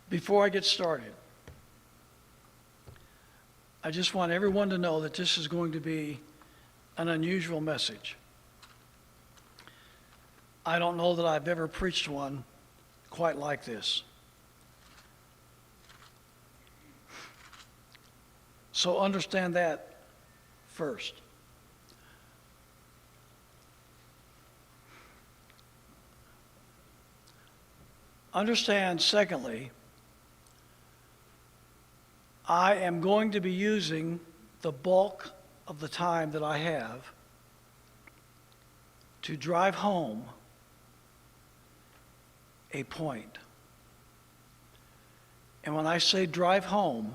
Before I get started, I just want everyone to know that this is going to be an unusual message. I don't know that I've ever preached one quite like this. So understand that first. Understand, secondly, I am going to be using the bulk of the time that I have to drive home a point. And when I say drive home,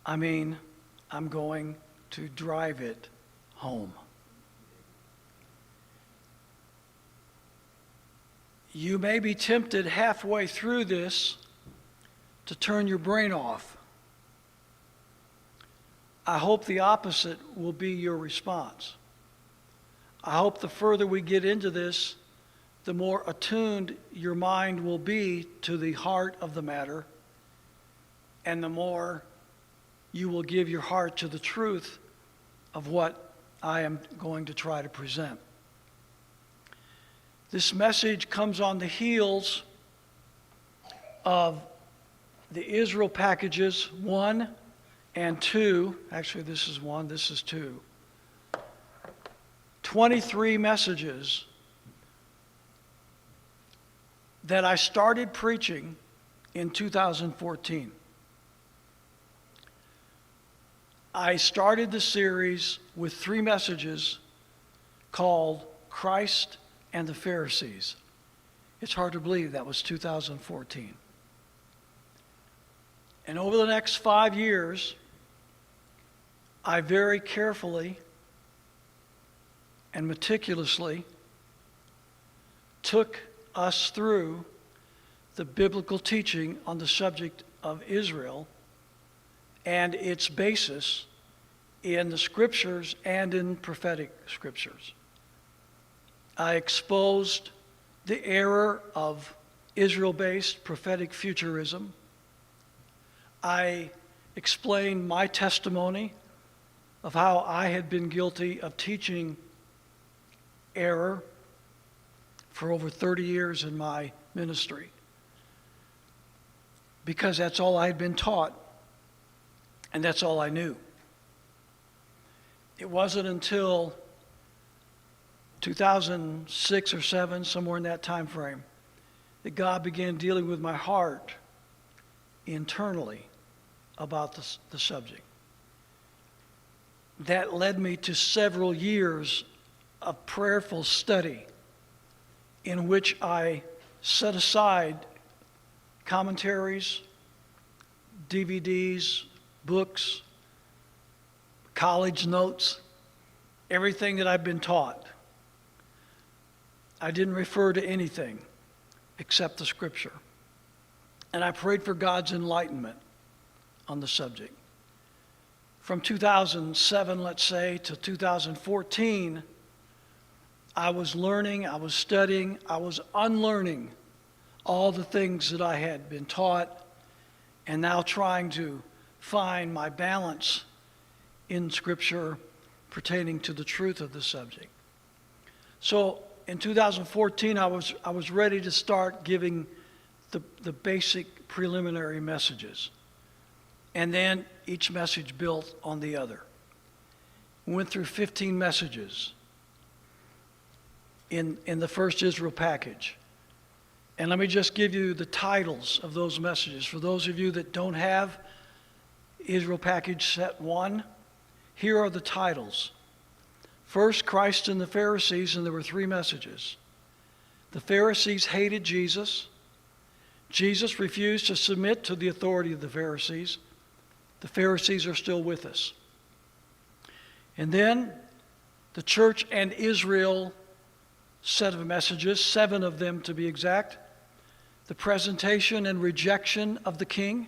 I mean I'm going to drive it home. You may be tempted halfway through this to turn your brain off. I hope the opposite will be your response. I hope the further we get into this, the more attuned your mind will be to the heart of the matter, and the more you will give your heart to the truth of what I am going to try to present. This message comes on the heels of the Israel packages 1 and 2. Actually, this is 1, this is 2. 23 messages that I started preaching in 2014. I started the series with 3 messages called Christ and the Pharisees. It's hard to believe that was 2014. And over the next 5 years, I very carefully and meticulously took us through the biblical teaching on the subject of Israel and its basis in the scriptures and in prophetic scriptures. I exposed the error of Israel-based prophetic futurism. I explained my testimony of how I had been guilty of teaching error for over 30 years in my ministry, because that's all I had been taught and that's all I knew. It wasn't until 2006 or 7, somewhere in that time frame, that God began dealing with my heart internally about the subject. That led me to several years of prayerful study in which I set aside commentaries, DVDs, books, college notes, everything that I've been taught. I didn't refer to anything except the scripture. And I prayed for God's enlightenment on the subject. From 2007, let's say, to 2014, I was learning, I was studying, I was unlearning all the things that I had been taught, and now trying to find my balance in Scripture pertaining to the truth of the subject. So in 2014, I was ready to start giving the basic preliminary messages. And then each message built on the other. We went through 15 messages in the first Israel package. And let me just give you the titles of those messages. For those of you that don't have Israel package set 1, here are the titles. First, Christ and the Pharisees, and there were 3 messages. The Pharisees hated Jesus. Jesus refused to submit to the authority of the Pharisees. The Pharisees are still with us. And then the church and Israel set of messages, 7 of them to be exact. The presentation and rejection of the king,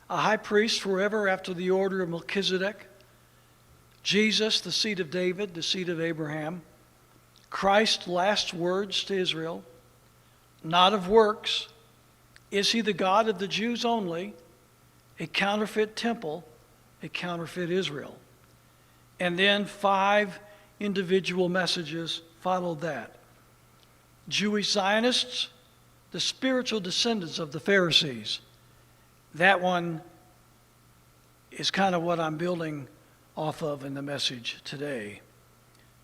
a high priest forever after the order of Melchizedek. Jesus, the seed of David, the seed of Abraham. Christ's last words to Israel, not of works, Is he the God of the Jews only, a counterfeit temple, a counterfeit Israel? And then 5 individual messages followed that. Jewish Zionists, the spiritual descendants of the Pharisees. That one is kind of what I'm building off of in the message today.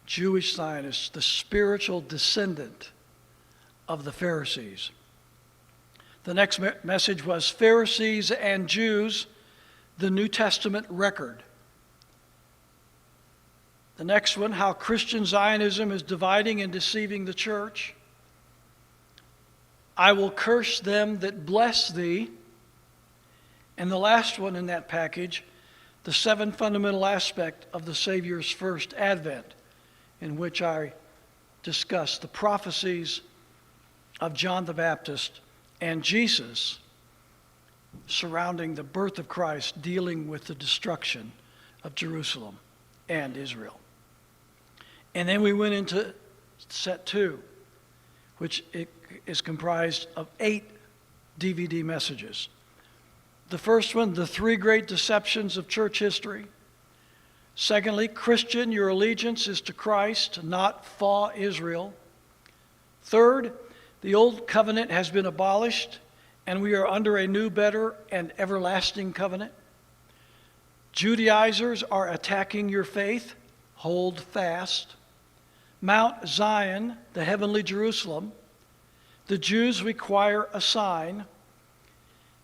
Jewish Zionists, the spiritual descendant of the Pharisees. The next message was Pharisees and Jews, the New Testament record. The next one, how Christian Zionism is dividing and deceiving the church. I will curse them that bless thee. And the last one in that package, the 7 fundamental aspects of the Savior's first advent, in which I discuss the prophecies of John the Baptist and Jesus surrounding the birth of Christ, dealing with the destruction of Jerusalem and Israel. And then we went into set 2, which is comprised of 8 DVD messages. The first one, the 3 great deceptions of church history. Secondly, Christian, your allegiance is to Christ, not for Israel. Third, the old covenant has been abolished, and we are under a new, better, and everlasting covenant. Judaizers are attacking your faith. Hold fast. Mount Zion, the heavenly Jerusalem. The Jews require a sign.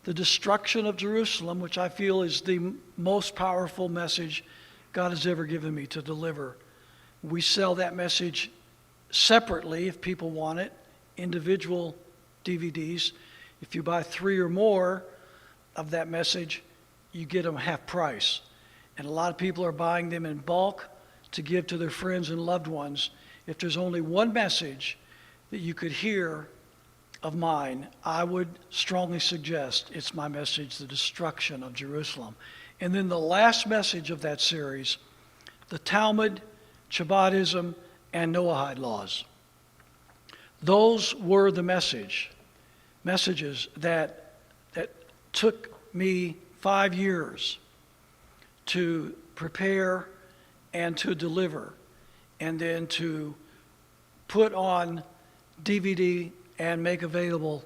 The destruction of Jerusalem, which I feel is the most powerful message God has ever given me to deliver. We sell that message separately if people want it, individual DVDs. If you buy 3 or more of that message, you get them half price. And a lot of people are buying them in bulk to give to their friends and loved ones. If there's only one message that you could hear of mine, I would strongly suggest it's my message, the destruction of Jerusalem. And then the last message of that series, the Talmud, Chabadism, and Noahide laws. Those were the messages that took me 5 years to prepare and to deliver, and then to put on DVD and make available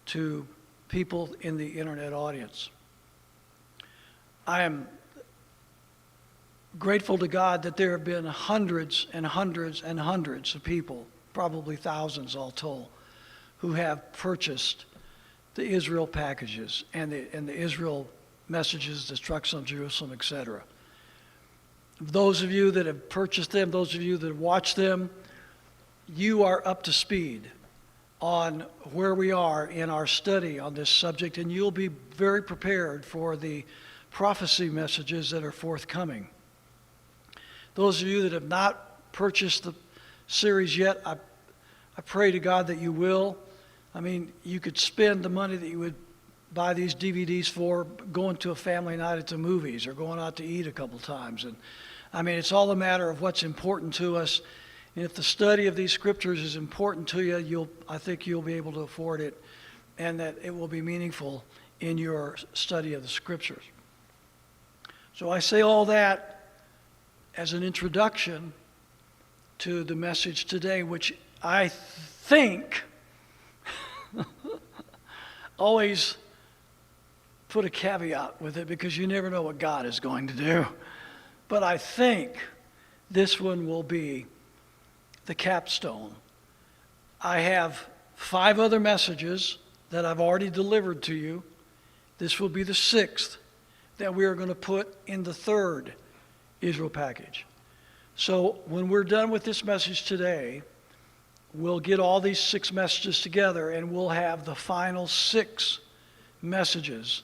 to people in the internet audience. I am grateful to God that there have been hundreds and hundreds and hundreds of people, probably thousands all told, who have purchased the Israel packages and the Israel messages, destruction of Jerusalem, etc. Those of you that have purchased them, those of you that have watched them, you are up to speed on where we are in our study on this subject, and you'll be very prepared for the prophecy messages that are forthcoming. Those of you that have not purchased the series yet, I pray to God that you will. I mean, you could spend the money that you would buy these DVDs for going to a family night at the movies or going out to eat a couple times. And I mean, it's all a matter of what's important to us. And if the study of these scriptures is important to you, I think you'll be able to afford it, and that it will be meaningful in your study of the scriptures. So I say all that as an introduction to the message today, which I think always put a caveat with it, because you never know what God is going to do. But I think this one will be the capstone. I have 5 other messages that I've already delivered to you. This will be the 6th that we are going to put in the 3rd Israel package. So when we're done with this message today, we'll get all these 6 messages together, and we'll have the final 6 messages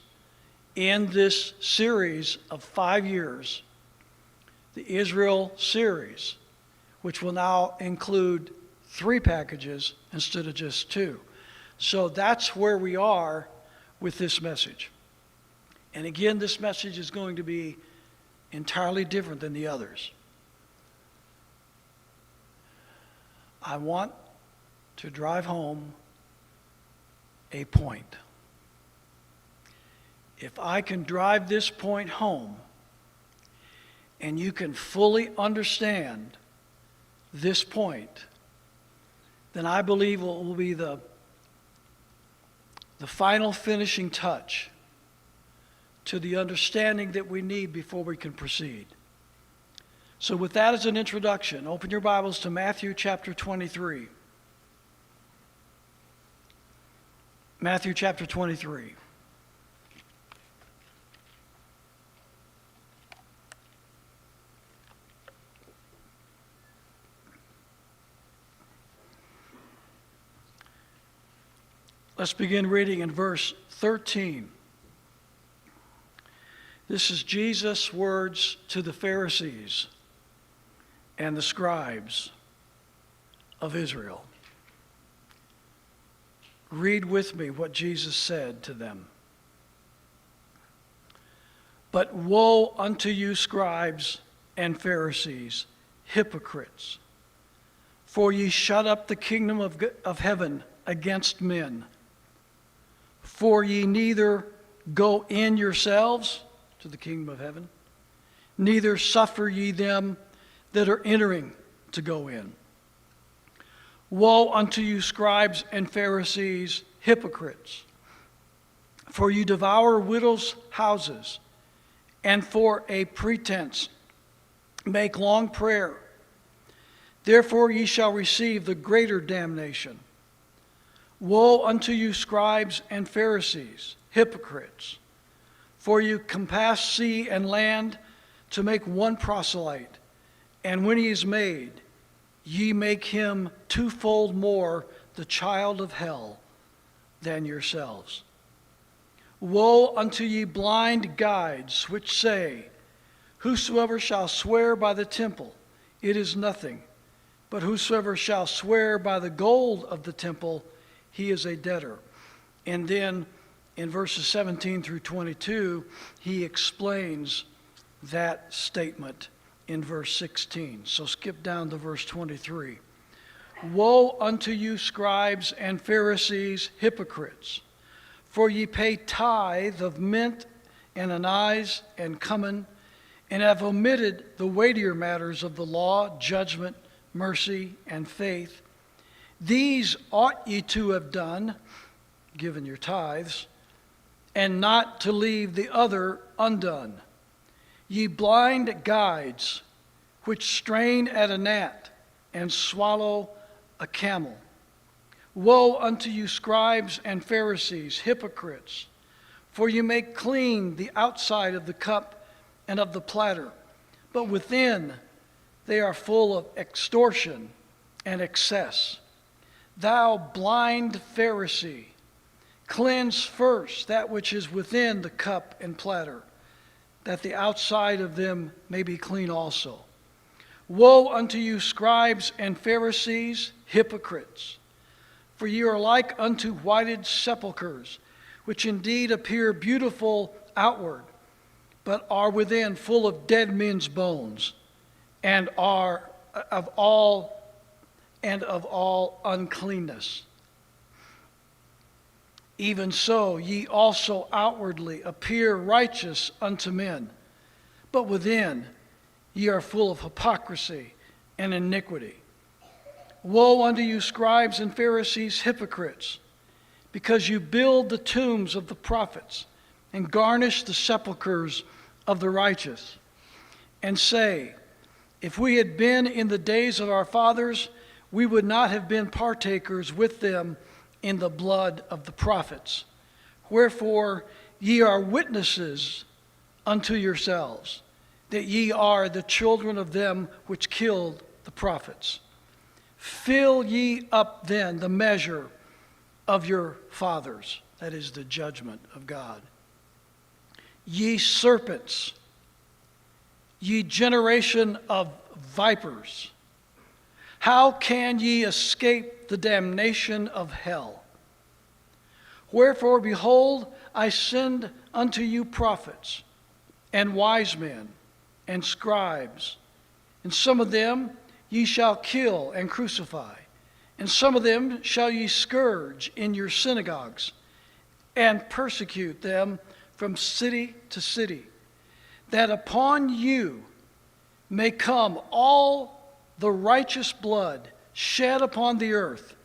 in this series of 5 years, the Israel series, which will now include 3 packages instead of just 2. So that's where we are with this message. And again, this message is going to be entirely different than the others. I want to drive home a point. If I can drive this point home and you can fully understand this point, then I believe it will be the final finishing touch to the understanding that we need before we can proceed. So with that as an introduction, open your Bibles to Matthew chapter 23. Matthew chapter 23. Let's begin reading in verse 13. This is Jesus' words to the Pharisees and the scribes of Israel. Read with me what Jesus said to them. But woe unto you, scribes and Pharisees, hypocrites! For ye shut up the kingdom of heaven against men. For ye neither go in yourselves to the kingdom of heaven, neither suffer ye them that are entering to go in. Woe unto you, scribes and Pharisees, hypocrites! For you devour widows' houses, and for a pretense make long prayer. Therefore ye shall receive the greater damnation. Woe unto you, scribes and Pharisees, hypocrites! For you compass sea and land to make one proselyte, and when he is made, ye make him twofold more the child of hell than yourselves. Woe unto ye, blind guides, which say, Whosoever shall swear by the temple, it is nothing, but whosoever shall swear by the gold of the temple, he is a debtor. And then in verses 17 through 22, he explains that statement in verse 16. So skip down to verse 23. Woe unto you, scribes and Pharisees, hypocrites! For ye pay tithe of mint and anise and cumin, and have omitted the weightier matters of the law, judgment, mercy, and faith. These ought ye to have done, given your tithes, and not to leave the other undone. Ye blind guides, which strain at a gnat and swallow a camel. Woe unto you, scribes and Pharisees, hypocrites! For you make clean the outside of the cup and of the platter, but within they are full of extortion and excess. Thou blind Pharisee, cleanse first that which is within the cup and platter, that the outside of them may be clean also. Woe unto you, scribes and Pharisees, hypocrites! For ye are like unto whited sepulchres, which indeed appear beautiful outward, but are within full of dead men's bones, and are of all uncleanness. Even so, ye also outwardly appear righteous unto men, but within ye are full of hypocrisy and iniquity. Woe unto you, scribes and Pharisees, hypocrites! Because you build the tombs of the prophets, and garnish the sepulchres of the righteous, and say, If we had been in the days of our fathers, we would not have been partakers with them in the blood of the prophets. Wherefore ye are witnesses unto yourselves, that ye are the children of them which killed the prophets. Fill ye up then the measure of your fathers, that is the judgment of God. Ye serpents, ye generation of vipers, how can ye escape the damnation of hell? Wherefore, behold, I send unto you prophets, and wise men, and scribes, and some of them ye shall kill and crucify, and some of them shall ye scourge in your synagogues, and persecute them from city to city, that upon you may come all the righteous blood shed upon the earth,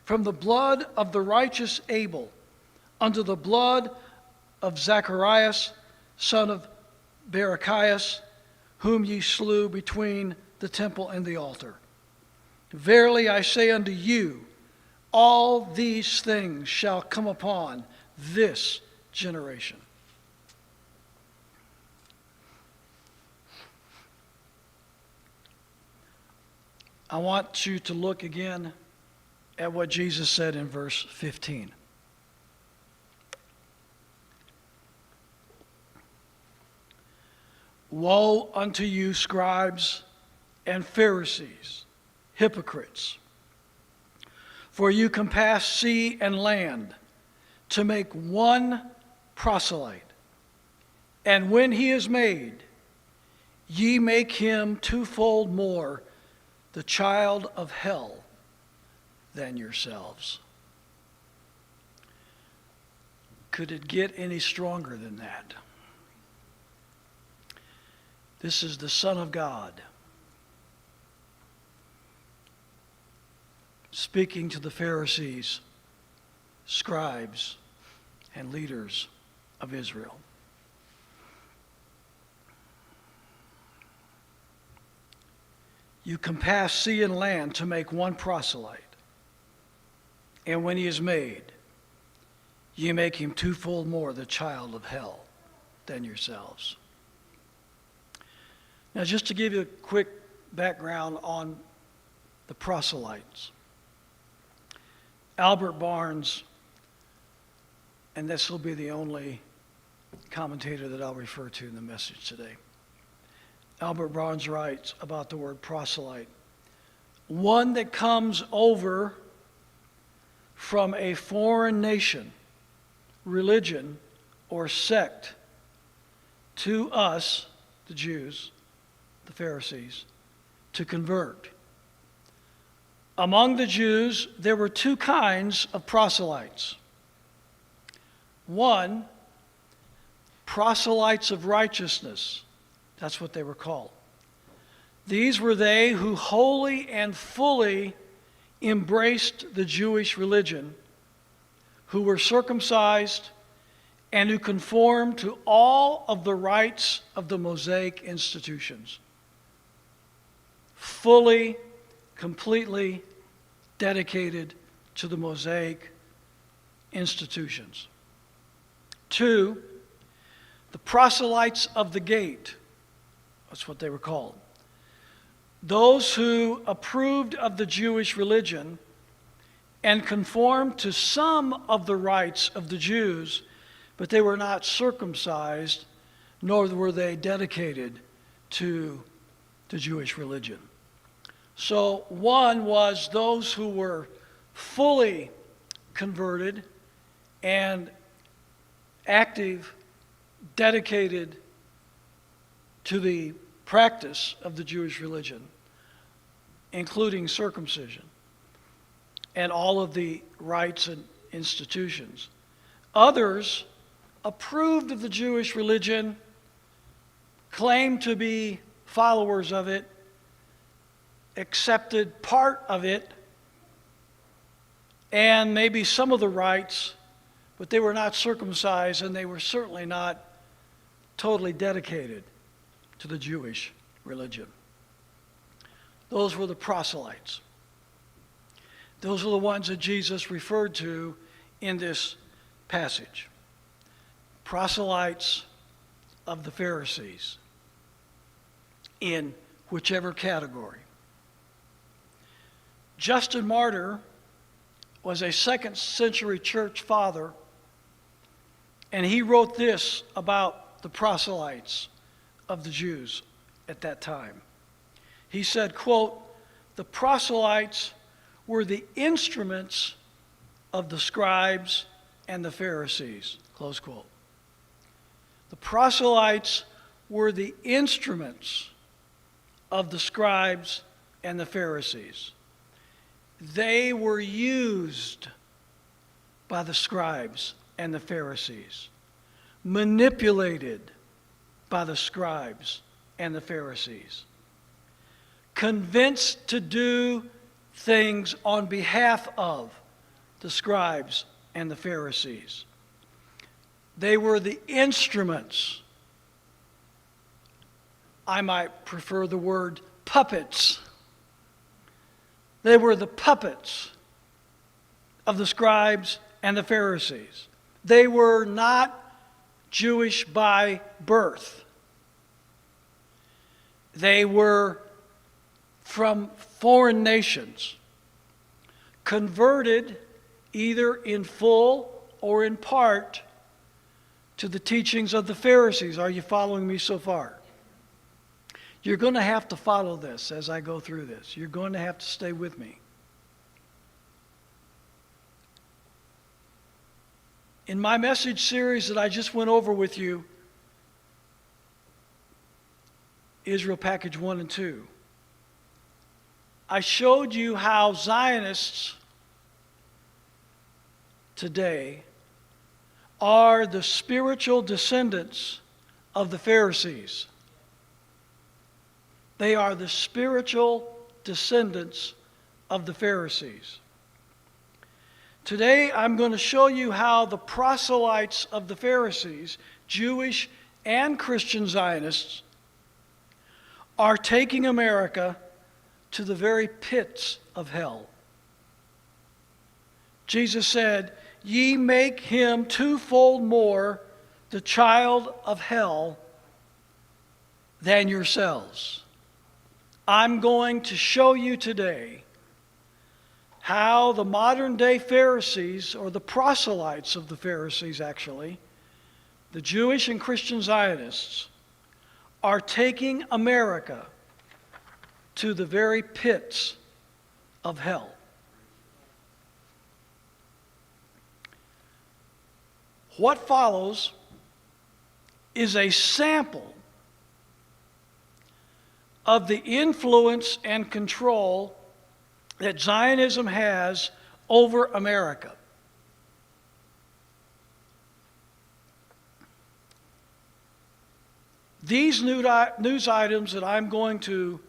from the blood of the righteous Abel unto the blood of Zacharias, son of Barachias, whom ye slew between the temple and the altar. Verily I say unto you, all these things shall come upon this generation. I want you to look again at what Jesus said in verse 15. Woe unto you, scribes and Pharisees, hypocrites! For you compass sea and land to make one proselyte, and when he is made, ye make him twofold more the child of hell than yourselves. Could it get any stronger than that? This is the Son of God speaking to the Pharisees, scribes, and leaders of Israel. You compass sea and land to make one proselyte, and when he is made, ye make him twofold more the child of hell than yourselves. Now, just to give you a quick background on the proselytes, Albert Barnes, and this will be the only commentator that I'll refer to in the message today. Albert Barnes writes about the word proselyte: one that comes over from a foreign nation, religion, or sect to us, the Jews, the Pharisees, to convert. Among the Jews, there were two kinds of proselytes. One, proselytes of righteousness. That's what they were called. These were they who wholly and fully embraced the Jewish religion, who were circumcised, and who conformed to all of the rites of the Mosaic institutions. Fully, completely dedicated to the Mosaic institutions. Two, the proselytes of the gate. That's what they were called. Those who approved of the Jewish religion and conformed to some of the rites of the Jews, but they were not circumcised, nor were they dedicated to the Jewish religion. So one was those who were fully converted and active, dedicated to the practice of the Jewish religion, including circumcision and all of the rites and institutions. Others approved of the Jewish religion, claimed to be followers of it, accepted part of it, and maybe some of the rites, but they were not circumcised, and they were certainly not totally dedicated to the Jewish religion. Those were the proselytes. Those are the ones that Jesus referred to in this passage. Proselytes of the Pharisees, in whichever category. Justin Martyr was a 2nd century church father, and he wrote this about the proselytes of the Jews at that time. He said, quote, "The proselytes were the instruments of the scribes and the Pharisees," close quote. The proselytes were the instruments of the scribes and the Pharisees. They were used by the scribes and the Pharisees. manipulated by the scribes and the Pharisees, convinced to do things on behalf of the scribes and the Pharisees. They were the instruments. I might prefer the word puppets. They were the puppets of the scribes and the Pharisees. They were not Jewish by birth. They were from foreign nations, converted either in full or in part to the teachings of the Pharisees. Are you following me so far? You're going to have to follow this as I go through this. You're going to have to stay with me. In my message series that I just went over with you, Israel Package 1 and 2, I showed you how Zionists today are the spiritual descendants of the Pharisees. They are the spiritual descendants of the Pharisees. Today, I'm going to show you how the proselytes of the Pharisees, Jewish and Christian Zionists, are taking America to the very pits of hell. Jesus said, "Ye make him twofold more the child of hell than yourselves." I'm going to show you today how the modern day Pharisees, or the proselytes of the Pharisees actually, the Jewish and Christian Zionists, are taking America to the very pits of hell. What follows is a sample of the influence and control that Zionism has over America. These news items that I'm going to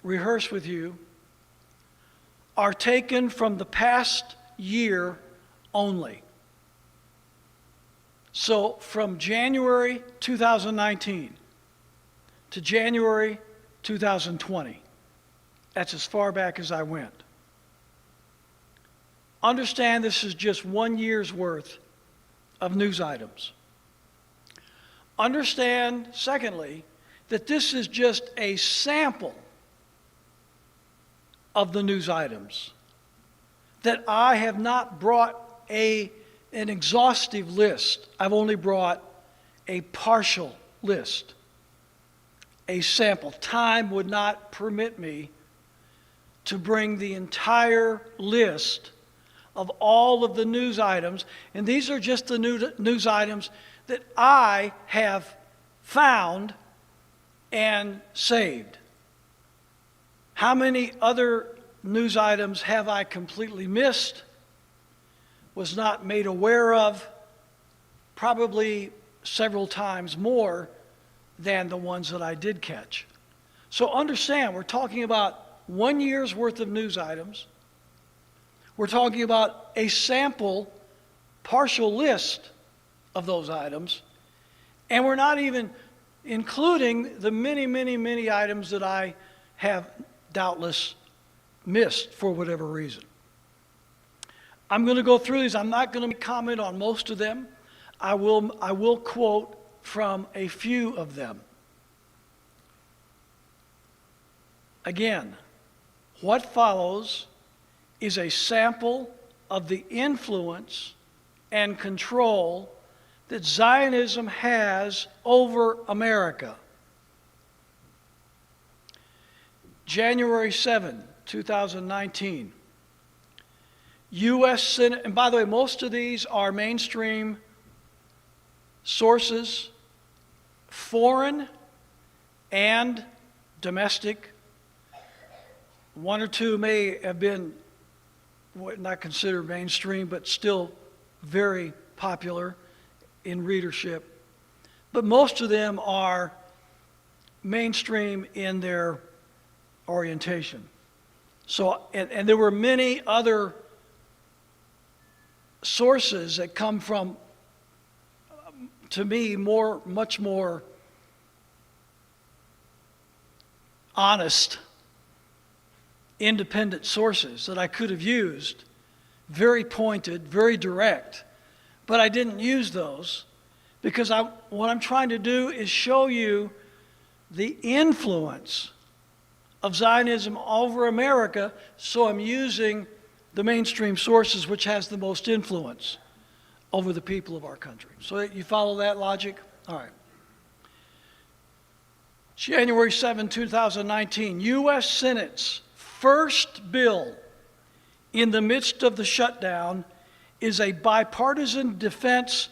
rehearse with you are taken from the past year only. So from January 2019 to January 2020. That's as far back as I went. Understand this is just 1 year's worth of news items. Understand, secondly, that this is just a sample of the news items. That I have not brought an exhaustive list. I've only brought a partial list. A sample. Time would not permit me to bring the entire list of all of the news items, and these are just the news items that I have found and saved. How many other news items have I completely missed, was not made aware of? Probably several times more than the ones that I did catch. So understand, we're talking about 1 year's worth of news items. We're talking about a sample, partial list of those items. And we're not even including the many, many, many items that I have doubtless missed for whatever reason. I'm going to go through these. I'm not going to comment on most of them. I will quote from a few of them. Again, what follows is a sample of the influence and control that Zionism has over America. January 7, 2019. U.S. Senate, and by the way, most of these are mainstream sources, foreign and domestic. One or two may have been not considered mainstream, but still very popular in readership, but most of them are mainstream in their orientation. So, and there were many other sources that come from, to me, much more honest, independent sources that I could have used, very pointed, very direct, but I didn't use those because what I'm trying to do is show you the influence of Zionism over America, so I'm using the mainstream sources which has the most influence over the people of our country. So you follow that logic? All right. January 7, 2019, U.S. Senate's first bill in the midst of the shutdown is a bipartisan defense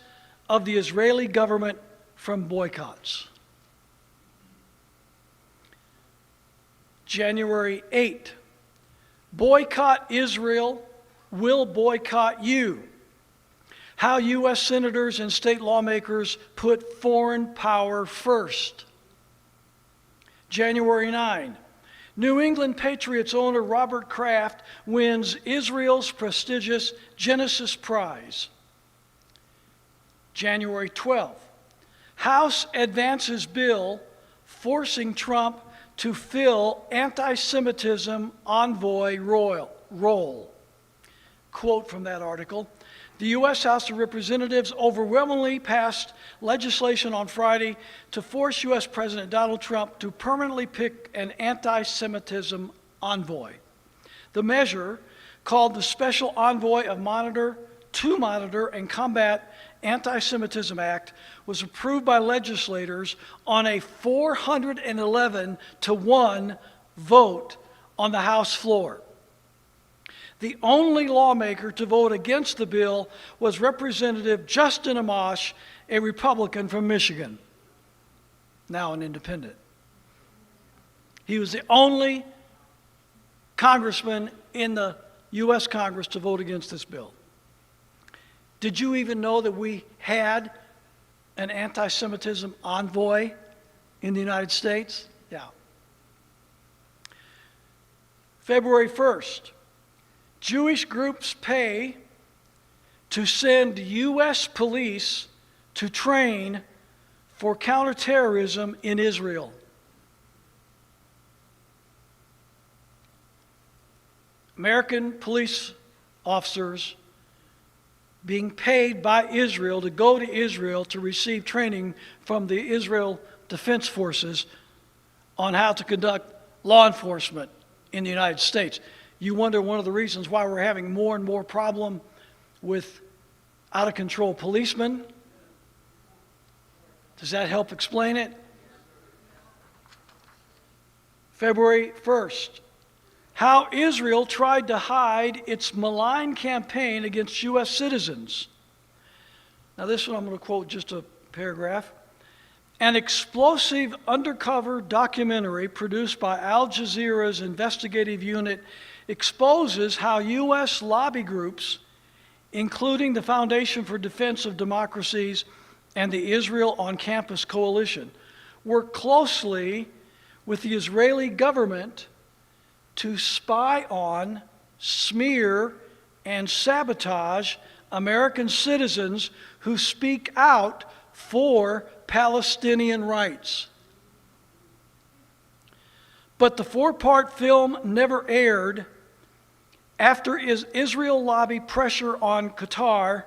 of the Israeli government from boycotts. January 8, boycott Israel, will boycott you. How U.S. senators and state lawmakers put foreign power first. January 9, New England Patriots owner Robert Kraft wins Israel's prestigious Genesis Prize. January 12, House advances bill forcing Trump to fill anti-Semitism envoy role. Quote from that article, the U.S. House of Representatives overwhelmingly passed legislation on Friday to force U.S. President Donald Trump to permanently pick an anti-Semitism envoy. The measure, called the Special Envoy to Monitor and Combat Anti-Semitism Act, was approved by legislators on a 411-1 vote on the House floor. The only lawmaker to vote against the bill was Representative Justin Amash, a Republican from Michigan, now an independent. He was the only congressman in the U.S. Congress to vote against this bill. Did you even know that we had an anti-Semitism envoy in the United States? Yeah. February 1st, Jewish groups pay to send U.S. police to train for counterterrorism in Israel. American police officers being paid by Israel to go to Israel to receive training from the Israel Defense Forces on how to conduct law enforcement in the United States. You wonder one of the reasons why we're having more and more problem with out-of-control policemen. Does that help explain it? February 1st, how Israel tried to hide its malign campaign against U.S. citizens. Now this one I'm going to quote just a paragraph. An explosive undercover documentary produced by Al Jazeera's investigative unit exposes how U.S. lobby groups, including the Foundation for Defense of Democracies and the Israel on Campus Coalition, work closely with the Israeli government to spy on, smear, and sabotage American citizens who speak out for Palestinian rights. But the four-part film never aired after Israel lobby pressure on Qatar,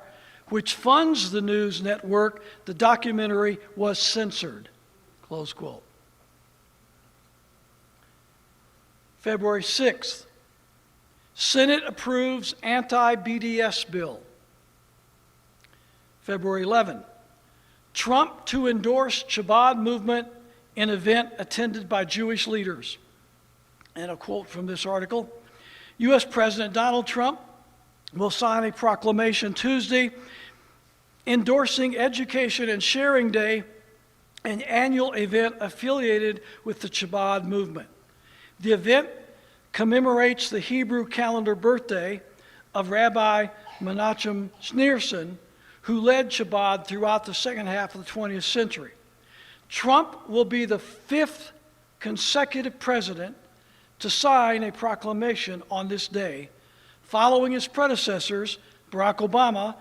which funds the news network. The documentary was censored. Close quote. February 6th, Senate approves anti-BDS bill. February 11, Trump to endorse Chabad movement in event attended by Jewish leaders. And a quote from this article, U.S. President Donald Trump will sign a proclamation Tuesday endorsing Education and Sharing Day, an annual event affiliated with the Chabad movement. The event commemorates the Hebrew calendar birthday of Rabbi Menachem Schneerson, who led Chabad throughout the second half of the 20th century. Trump will be the 5th consecutive president to sign a proclamation on this day, following his predecessors, Barack Obama,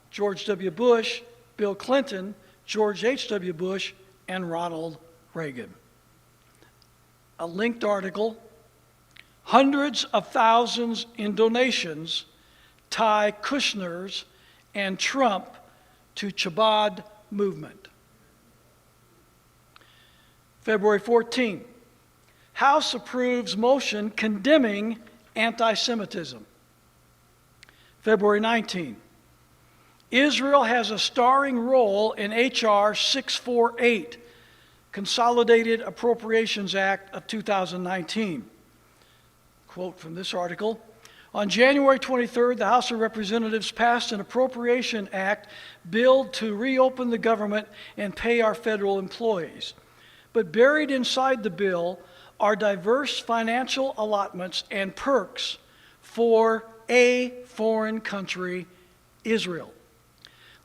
George W. Bush, Bill Clinton, George H.W. Bush, and Ronald Reagan. A linked article, hundreds of thousands in donations tie Kushner's and Trump to Chabad movement. February 14, House approves motion condemning anti-Semitism. February 19, Israel has a starring role in H.R. 648, Consolidated Appropriations Act of 2019. Quote from this article, on January 23rd, the House of Representatives passed an Appropriation Act bill to reopen the government and pay our federal employees. But buried inside the bill are diverse financial allotments and perks for a foreign country, Israel.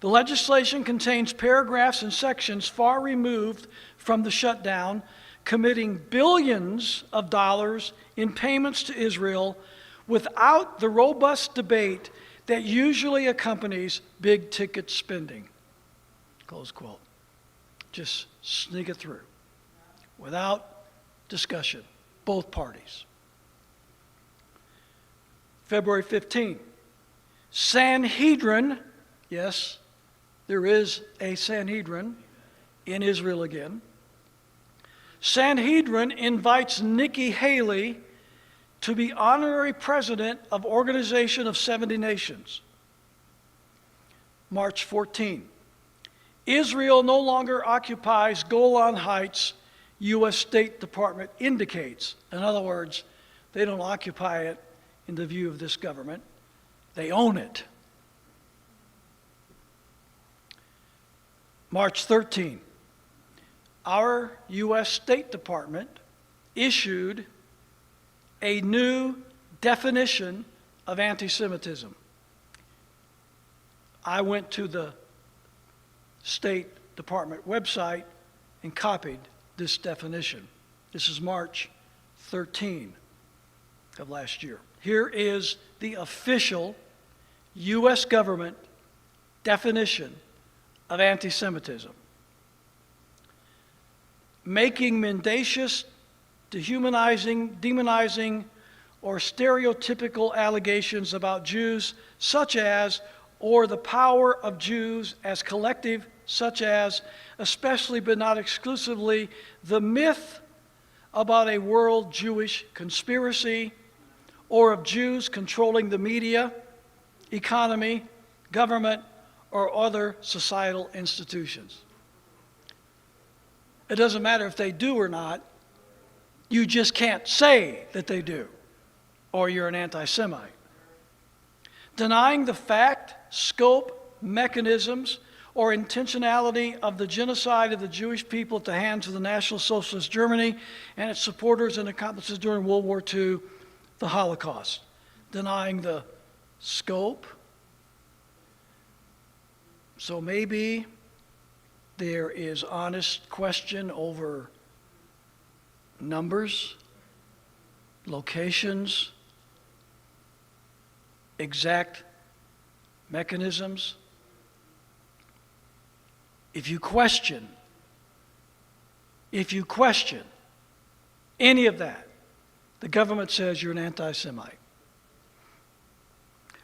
The legislation contains paragraphs and sections far removed from the shutdown, committing billions of dollars in payments to Israel without the robust debate that usually accompanies big-ticket spending. Close quote. Just sneak it through without discussion, both parties. February 15, Sanhedrin, yes, there is a Sanhedrin in Israel again. Sanhedrin invites Nikki Haley to be honorary president of Organization of 70 Nations. March 14, Israel no longer occupies Golan Heights, U.S. State Department indicates. In other words, they don't occupy it in the view of this government. They own it. March 13, our U.S. State Department issued a new definition of anti-Semitism. I went to the State Department website and copied this definition. This is March 13 of last year. Here is the official U.S. government definition of anti-Semitism. Making mendacious, dehumanizing, demonizing, or stereotypical allegations about Jews, such as, or the power of Jews as collective, such as, especially but not exclusively, the myth about a world Jewish conspiracy, or of Jews controlling the media, economy, government, or other societal institutions. It doesn't matter if they do or not. You just can't say that they do, or you're an anti-Semite. Denying the fact, scope, mechanisms, or intentionality of the genocide of the Jewish people at the hands of the National Socialist Germany and its supporters and accomplices during World War II, the Holocaust. Denying the scope. So maybe there is honest question over numbers, locations, exact mechanisms. If you question any of that, the government says you're an anti-Semite.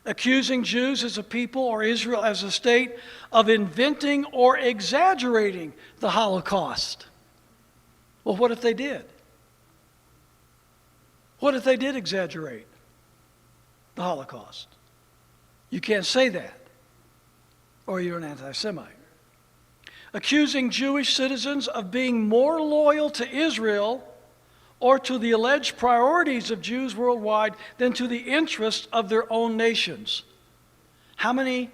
Accusing Jews as a people or Israel as a state of inventing or exaggerating the Holocaust. Well, what if they did? What if they did exaggerate the Holocaust? You can't say that, or you're an anti-Semite. Accusing Jewish citizens of being more loyal to Israel or to the alleged priorities of Jews worldwide than to the interests of their own nations. How many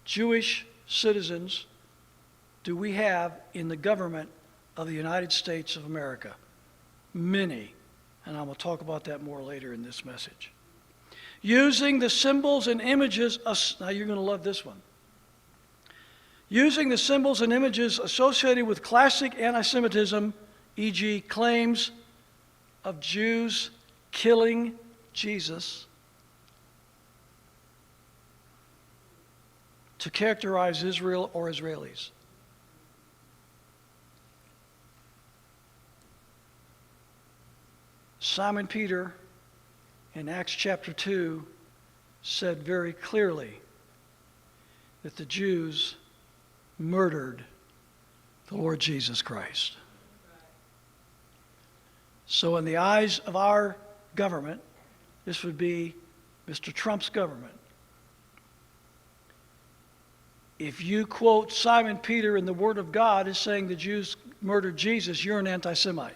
Jewish citizens do we have in the government of the United States of America? Many, and I will talk about that more later in this message. Using the symbols and images, now you're going to love this one. using the symbols and images associated with classic anti-Semitism, e.g. claims of Jews killing Jesus, to characterize Israel or Israelis. Simon Peter in Acts chapter 2 said very clearly that the Jews murdered the Lord Jesus Christ. So in the eyes of our government, this would be Mr. Trump's government. If you quote Simon Peter in the Word of God as saying the Jews murdered Jesus, you're an anti-Semite.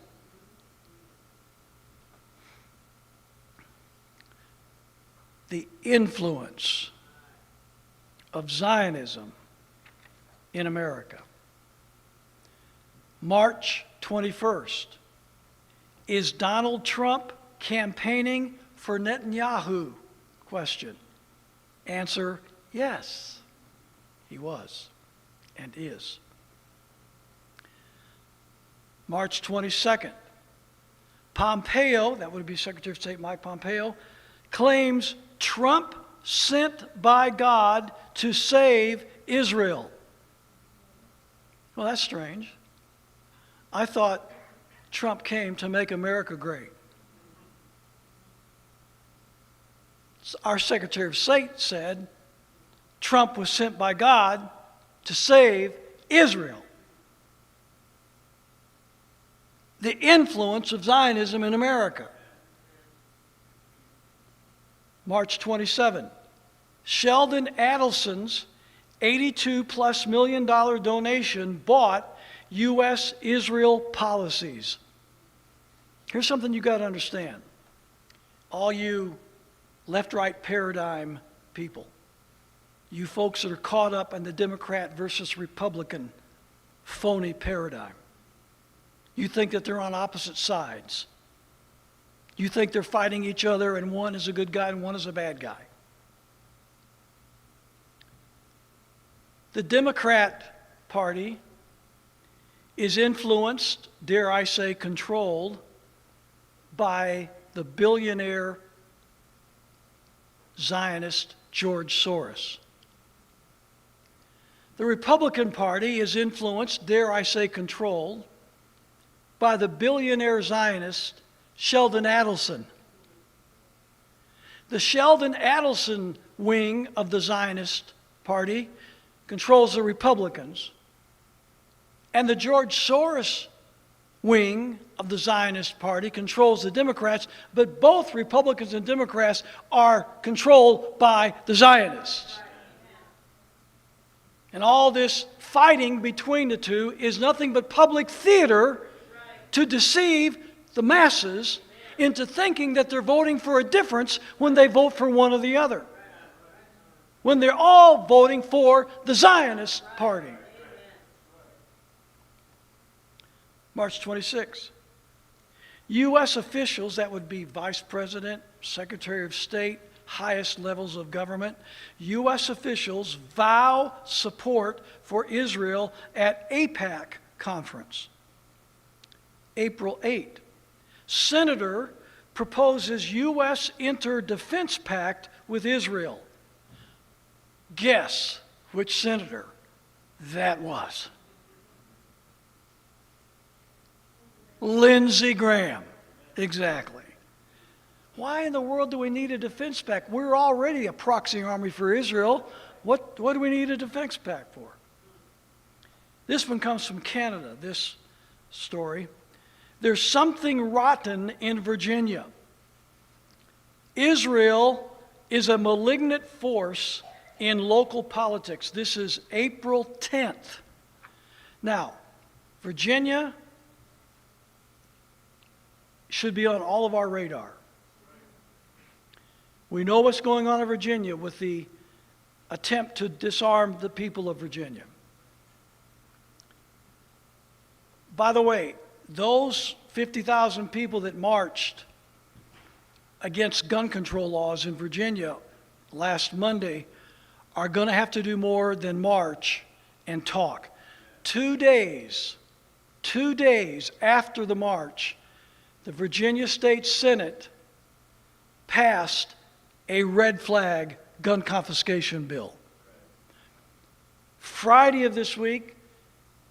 The influence of Zionism in America. March 21st. Is Donald Trump campaigning for Netanyahu? Question. Answer, yes. He was and is. March 22nd. Pompeo, that would be Secretary of State Mike Pompeo, claims Trump sent by God to save Israel. Well, that's strange. I thought Trump came to make America great. Our Secretary of State said Trump was sent by God to save Israel. The influence of Zionism in America. March 27. Sheldon Adelson's $82+ million donation bought U.S.-Israel policies. Here's something you got to understand. All you left-right paradigm people, you folks that are caught up in the Democrat versus Republican phony paradigm. You think that they're on opposite sides. You think they're fighting each other and one is a good guy and one is a bad guy. The Democrat Party is influenced, dare I say, controlled by the billionaire Zionist George Soros. The Republican Party is influenced, dare I say, controlled by the billionaire Zionist Sheldon Adelson. The Sheldon Adelson wing of the Zionist Party controls the Republicans, and the George Soros wing of the Zionist Party controls the Democrats, but both Republicans and Democrats are controlled by the Zionists. And all this fighting between the two is nothing but public theater to deceive the masses into thinking that they're voting for a difference when they vote for one or the other. When they're all voting for the Zionist Party. March 26. U.S. officials, that would be Vice President, Secretary of State, highest levels of government, U.S. officials vow support for Israel at AIPAC conference. April 8. Senator proposes U.S. enter defense pact with Israel. Guess which senator that was. Lindsey Graham. Exactly. Why in the world do we need a defense pact? We're already a proxy army for Israel. What do we need a defense pact for? This one comes from Canada, this story. There's something rotten in Virginia. Israel is a malignant force in local politics. This is April 10th. Now, Virginia should be on all of our radar. We know what's going on in Virginia with the attempt to disarm the people of Virginia. By the way, those 50,000 people that marched against gun control laws in Virginia last Monday are going to have to do more than march and talk. 2 days after the march, the Virginia State Senate passed a red flag gun confiscation bill. Friday of this week,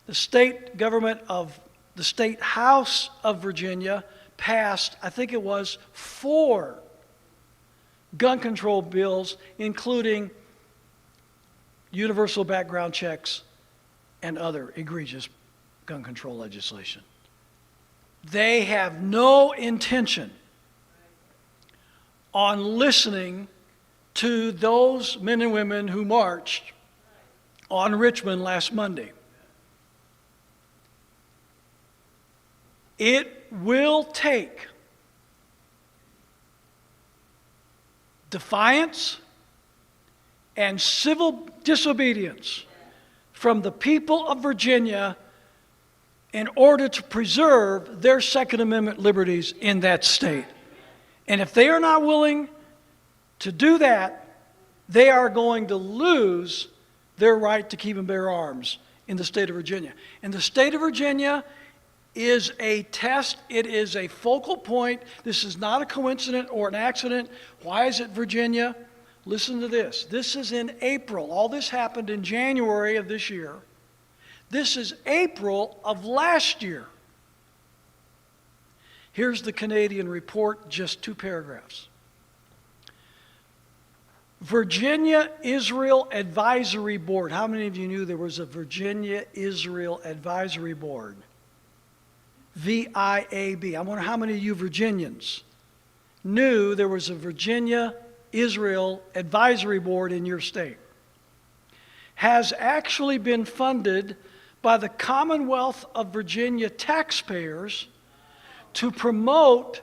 the state government of the State House of Virginia passed, I think it was, 4 gun control bills, including universal background checks and other egregious gun control legislation. They have no intention on listening to those men and women who marched on Richmond last Monday. It will take defiance and civil disobedience from the people of Virginia in order to preserve their Second Amendment liberties in that state. And if they are not willing to do that, they are going to lose their right to keep and bear arms in the state of Virginia. And the state of Virginia is a test. It is a focal point. This is not a coincidence or an accident. Why is it Virginia? Listen to this. This is in April. All this happened in January of this year. This is April of last year. Here's the Canadian report, just 2 paragraphs. Virginia-Israel Advisory Board. How many of you knew there was a Virginia-Israel Advisory Board? VIAB. I wonder how many of you Virginians knew there was a Virginia-Israel Advisory Board in your state. Has actually been funded by the Commonwealth of Virginia taxpayers to promote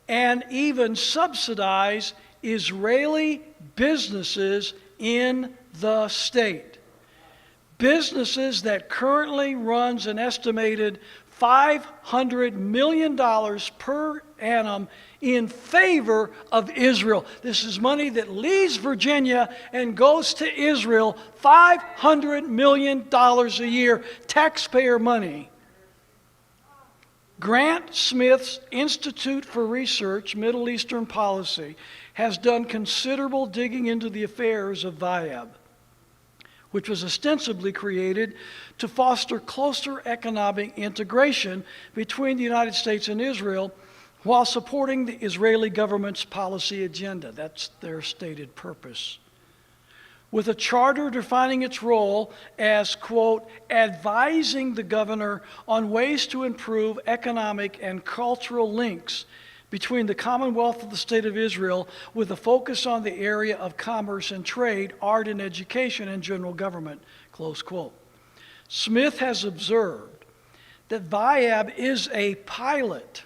and even subsidize Israeli businesses in the state. Businesses that currently runs an estimated $500 million per annum in favor of Israel. This is money that leaves Virginia and goes to Israel, $500 million a year, taxpayer money. Grant Smith's Institute for Research, Middle Eastern Policy, has done considerable digging into the affairs of VIAB, which was ostensibly created to foster closer economic integration between the United States and Israel while supporting the Israeli government's policy agenda. That's their stated purpose. With a charter defining its role as, quote, advising the governor on ways to improve economic and cultural links between the Commonwealth of the State of Israel with a focus on the area of commerce and trade, art and education, and general government, close quote. Smith has observed that VIAB is a pilot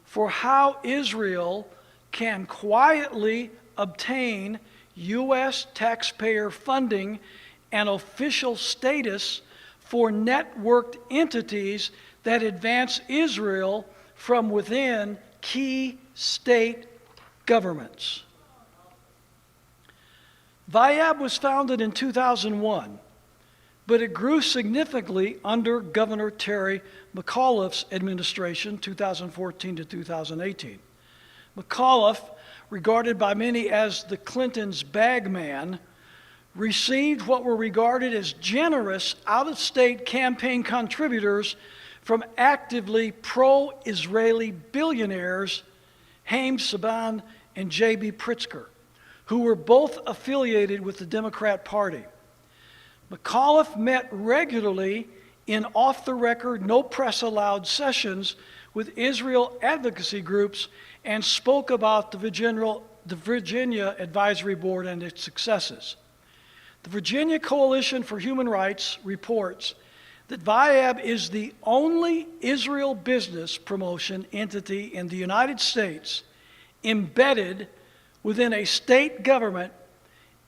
for how Israel can quietly obtain U.S. taxpayer funding and official status for networked entities that advance Israel from within key state governments. VIAB was founded in 2001, but it grew significantly under Governor Terry McAuliffe's administration, 2014 to 2018. McAuliffe, regarded by many as the Clintons' bagman, received what were regarded as generous out-of-state campaign contributors from actively pro-Israeli billionaires Haim Saban and J.B. Pritzker, who were both affiliated with the Democrat Party. McAuliffe met regularly in off-the-record, no-press-allowed sessions with Israel advocacy groups and spoke about the Virginia Advisory Board and its successes. The Virginia Coalition for Human Rights reports that VIAB is the only Israel business promotion entity in the United States embedded within a state government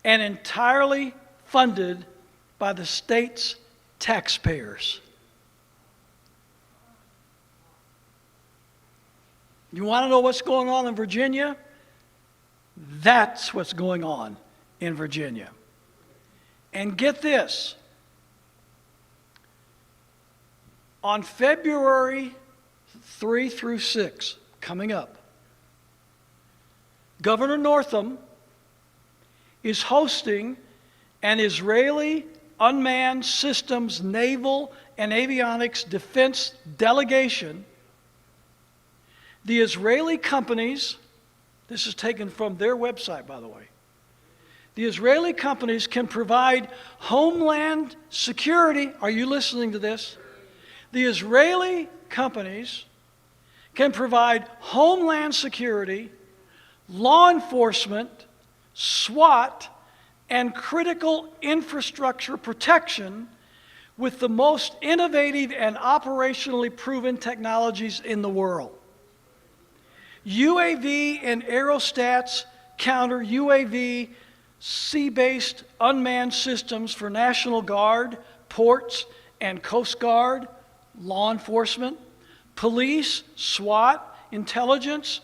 and entirely funded by the state's taxpayers. You want to know what's going on in Virginia? That's what's going on in Virginia. And get this, on February 3 through 6, coming up, Governor Northam is hosting an Israeli unmanned systems naval and avionics defense delegation. The Israeli companies, this is taken from their website, by the way, the Israeli companies can provide homeland security. Are you listening to this? The Israeli companies can provide homeland security, law enforcement, SWAT, and critical infrastructure protection with the most innovative and operationally proven technologies in the world. UAV and aerostats counter UAV sea-based unmanned systems for National Guard, ports, and Coast Guard, law enforcement, police, SWAT, intelligence,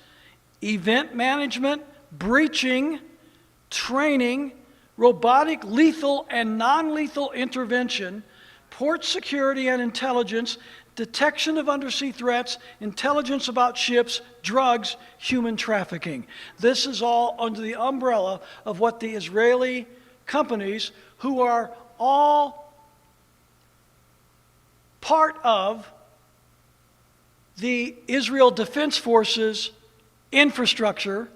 event management, breaching, training, robotic lethal and non-lethal intervention, port security and intelligence, detection of undersea threats, intelligence about ships, drugs, human trafficking. This is all under the umbrella of what the Israeli companies, who are all part of the Israel Defense Forces infrastructure,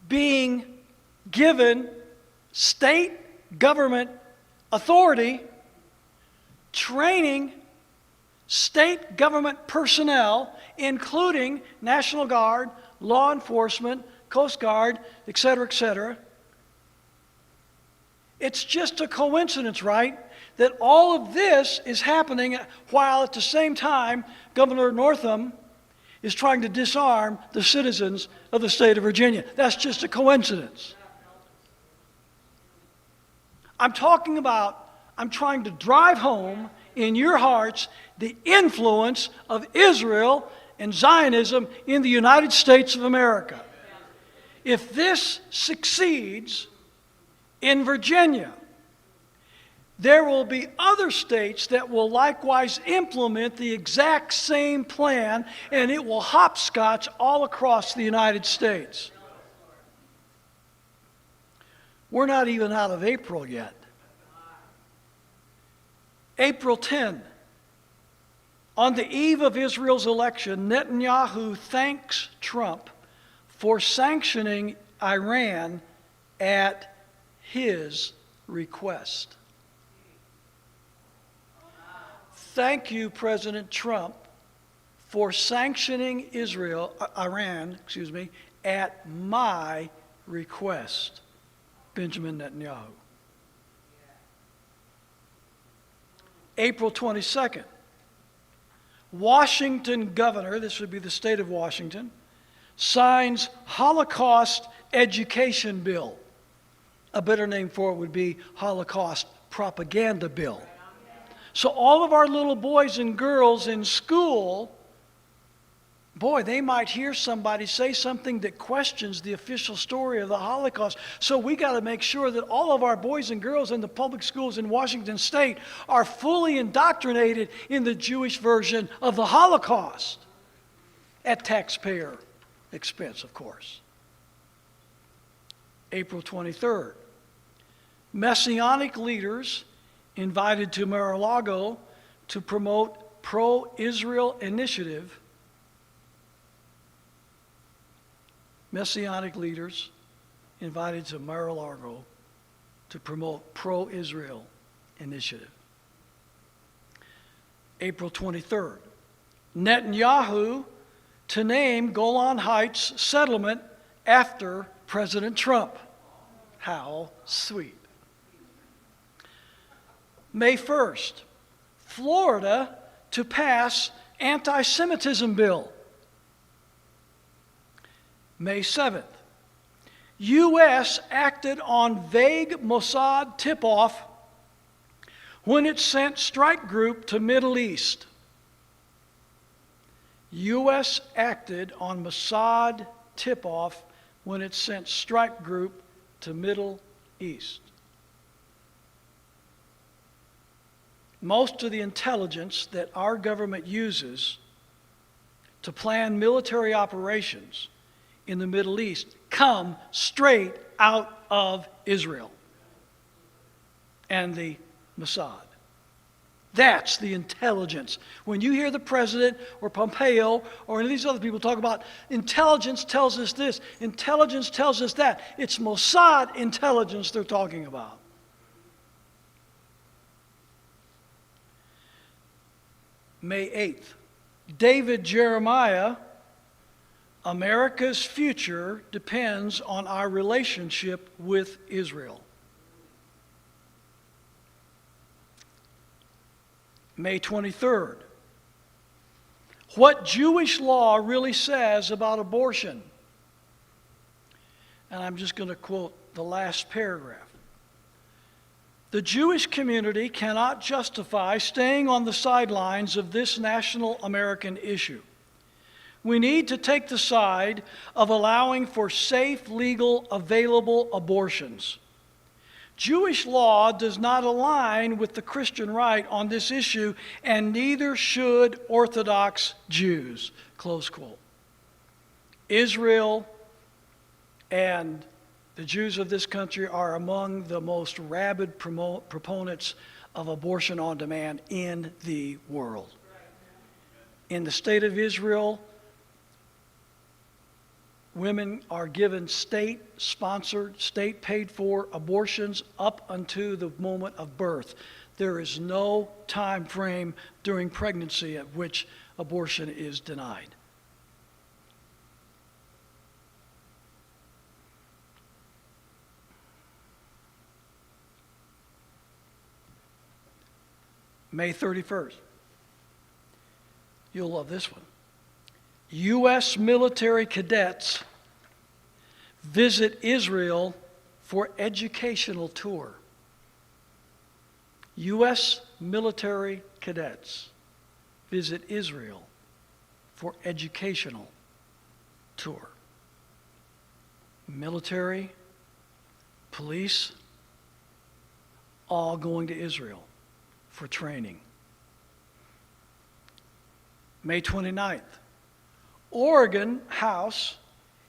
being given state government authority, training state government personnel, including National Guard, law enforcement, Coast Guard, et cetera, et cetera. It's just a coincidence, right, that all of this is happening while at the same time Governor Northam is trying to disarm the citizens of the state of Virginia. That's just a coincidence. I'm trying to drive home in your hearts the influence of Israel and Zionism in the United States of America. If this succeeds in Virginia, there will be other states that will likewise implement the exact same plan, and it will hopscotch all across the United States. We're not even out of April yet. April 10, on the eve of Israel's election, Netanyahu thanks Trump for sanctioning Iran at his request. Thank you, President Trump, for sanctioning Iran, at my request. Benjamin Netanyahu. April 22nd, Washington governor, this would be the state of Washington, signs Holocaust education bill. A better name for it would be Holocaust propaganda bill. So all of our little boys and girls in school, boy, they might hear somebody say something that questions the official story of the Holocaust. So we got to make sure that all of our boys and girls in the public schools in Washington State are fully indoctrinated in the Jewish version of the Holocaust, at taxpayer expense, of course. April 23rd, Messianic leaders invited to Mar-a-Lago to promote pro-Israel initiative. Messianic leaders invited to Mar-a-Lago to promote pro-Israel initiative. April 23rd, Netanyahu to name Golan Heights settlement after President Trump. How sweet. May 1st, Florida to pass anti-Semitism bill. May 7th, U.S. acted on vague Mossad tip-off when it sent strike group to Middle East. U.S. acted on Mossad tip-off when it sent strike group to Middle East. Most of the intelligence that our government uses to plan military operations in the Middle East come straight out of Israel and the Mossad. That's the intelligence. When you hear the president or Pompeo or any of these other people talk about intelligence tells us this, intelligence tells us that, it's Mossad intelligence they're talking about. May 8th, David Jeremiah, America's future depends on our relationship with Israel. May 23rd, what Jewish law really says about abortion. And I'm just going to quote the last paragraph. The Jewish community cannot justify staying on the sidelines of this national American issue. We need to take the side of allowing for safe, legal, available abortions. Jewish law does not align with the Christian right on this issue, and neither should Orthodox Jews. Close quote. Israel and the Jews of this country are among the most rabid proponents of abortion on demand in the world. In the state of Israel, women are given state-sponsored, state-paid-for abortions up until the moment of birth. There is no time frame during pregnancy at which abortion is denied. May 31st. You'll love this one. U.S. military cadets visit Israel for educational tour. U.S. military cadets visit Israel for educational tour. Military, police, all going to Israel for training. May 29th. Oregon House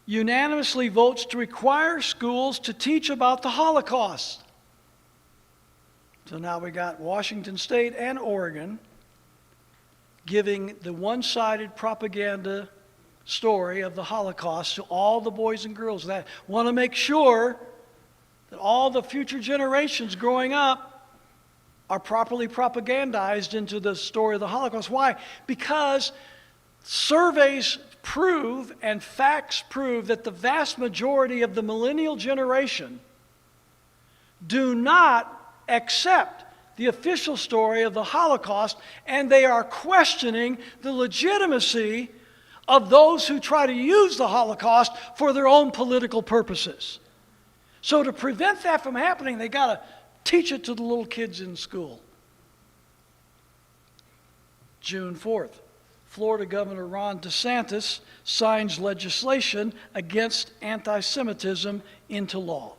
unanimously votes to require schools to teach about the Holocaust. So now we got Washington State and Oregon giving the one-sided propaganda story of the Holocaust to all the boys and girls that want to make sure that all the future generations growing up are properly propagandized into the story of the Holocaust. Why? Because surveys prove and facts prove that the vast majority of the millennial generation do not accept the official story of the Holocaust, and they are questioning the legitimacy of those who try to use the Holocaust for their own political purposes. So to prevent that from happening, they got to teach it to the little kids in school. June 4th, Florida Governor Ron DeSantis signs legislation against anti-Semitism into law.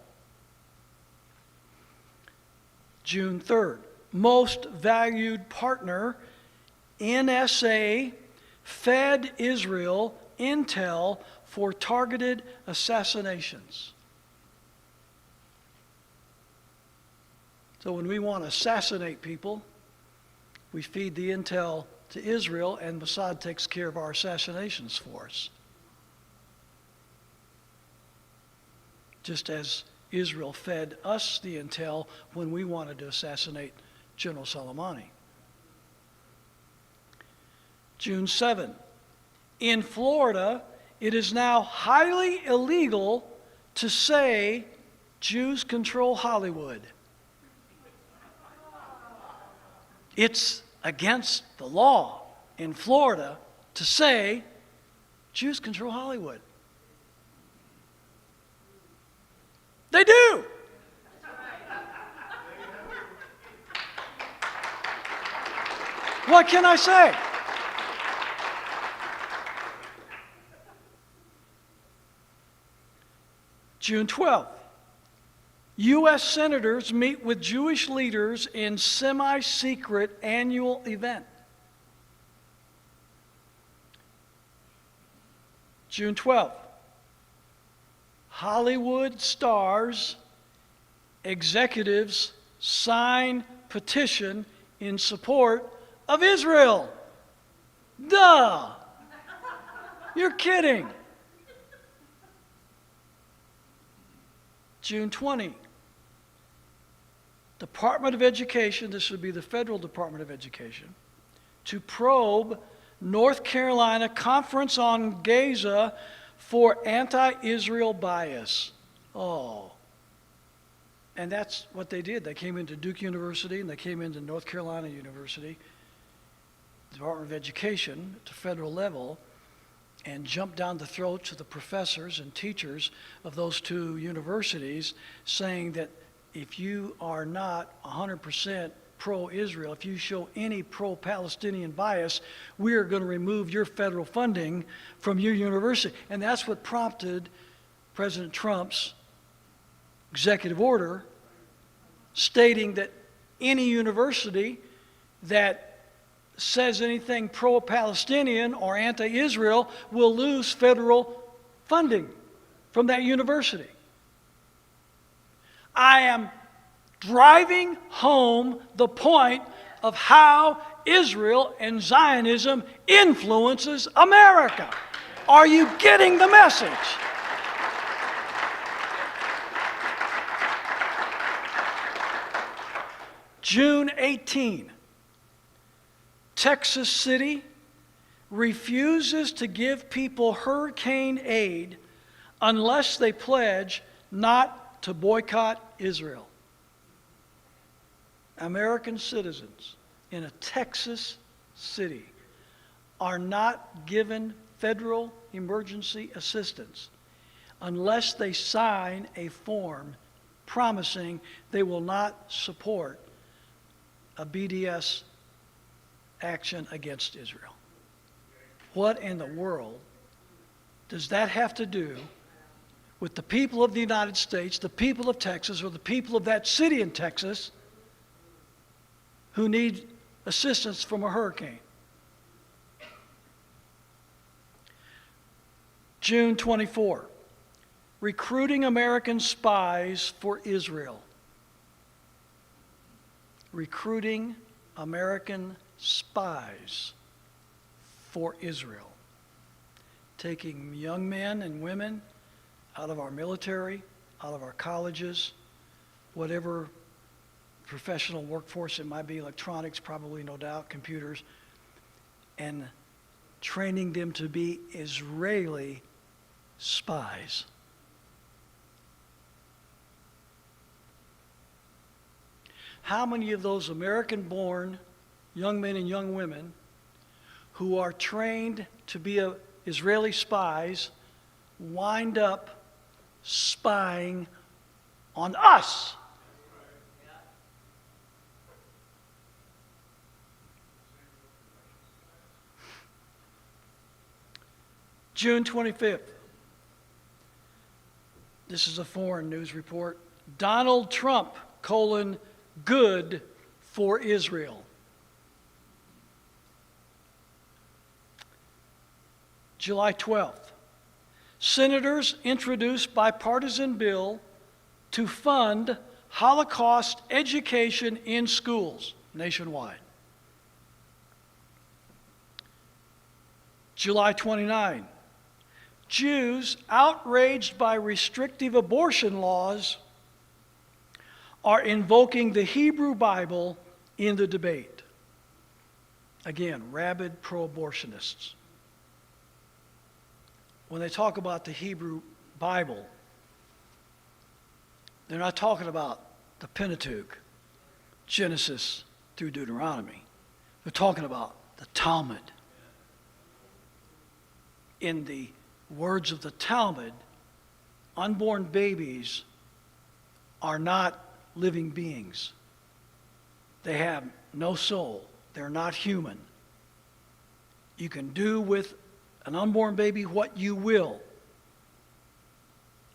June 3rd, most valued partner, NSA, fed Israel intel for targeted assassinations. So when we want to assassinate people, we feed the intel to Israel, and Mossad takes care of our assassinations for us. Just as Israel fed us the intel when we wanted to assassinate General Soleimani. June 7. In Florida, it is now highly illegal to say Jews control Hollywood. It's against the law in Florida to say Jews control Hollywood. They do. What can I say? June 12th, U.S. senators meet with Jewish leaders in semi-secret annual event. June 12th, Hollywood stars, executives sign petition in support of Israel. Duh! You're kidding. June 20, Department of Education, this would be the Federal Department of Education, to probe North Carolina Conference on Gaza for anti-Israel bias. Oh. And that's what they did. They came into Duke University and they came into North Carolina University, Department of Education at the federal level, and jumped down the throats of the professors and teachers of those two universities, saying that if you are not 100% pro-Israel, if you show any pro-Palestinian bias, we are going to remove your federal funding from your university. And that's what prompted President Trump's executive order stating that any university that says anything pro-Palestinian or anti-Israel will lose federal funding from that university. I am driving home the point of how Israel and Zionism influences America. Are you getting the message? June 18, Texas City refuses to give people hurricane aid unless they pledge not to boycott Israel. American citizens in a Texas city are not given federal emergency assistance unless they sign a form promising they will not support a BDS action against Israel. What in the world does that have to do with the people of the United States, the people of Texas, or the people of that city in Texas who need assistance from a hurricane? June 24, recruiting American spies for Israel. Recruiting American spies for Israel. Taking young men and women out of our military, out of our colleges, whatever professional workforce it might be, electronics, probably, no doubt, computers, and training them to be Israeli spies. How many of those American-born young men and young women who are trained to be Israeli spies wind up spying on us? June 25th. This is a foreign news report. Donald Trump, good for Israel. July 12th. Senators introduce bipartisan bill to fund Holocaust education in schools nationwide. July 29. Jews outraged by restrictive abortion laws are invoking the Hebrew Bible in the debate. Again, rabid pro-abortionists. When they talk about the Hebrew Bible, they're not talking about the Pentateuch, Genesis through Deuteronomy. They're talking about the Talmud. In the words of the Talmud, unborn babies are not living beings. They have no soul. They're not human. You can do with an unborn baby what you will,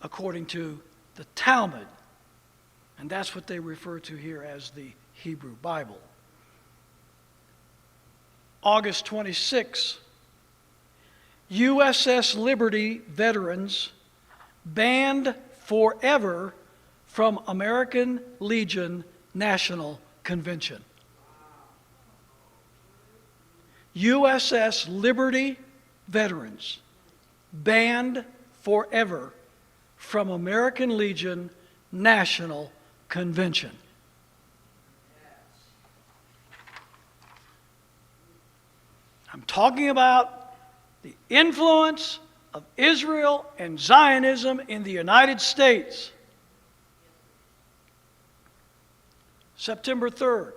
according to the Talmud. And that's what they refer to here as the Hebrew Bible. August 26, USS Liberty veterans banned forever from American Legion National Convention. USS Liberty veterans banned forever from American Legion National Convention. I'm talking about the influence of Israel and Zionism in the United States. September 3rd,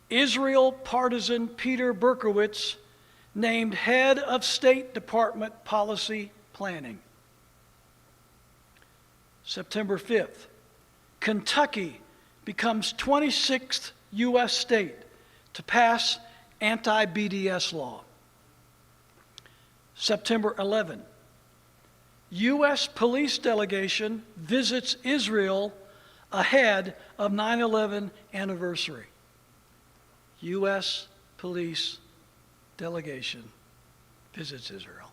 Israel partisan Peter Berkowitz named head of State Department Policy Planning. September 5th, Kentucky becomes 26th U.S. state to pass anti-BDS law. September 11, U.S. police delegation visits Israel ahead of 9/11 anniversary. U.S. police delegation visits Israel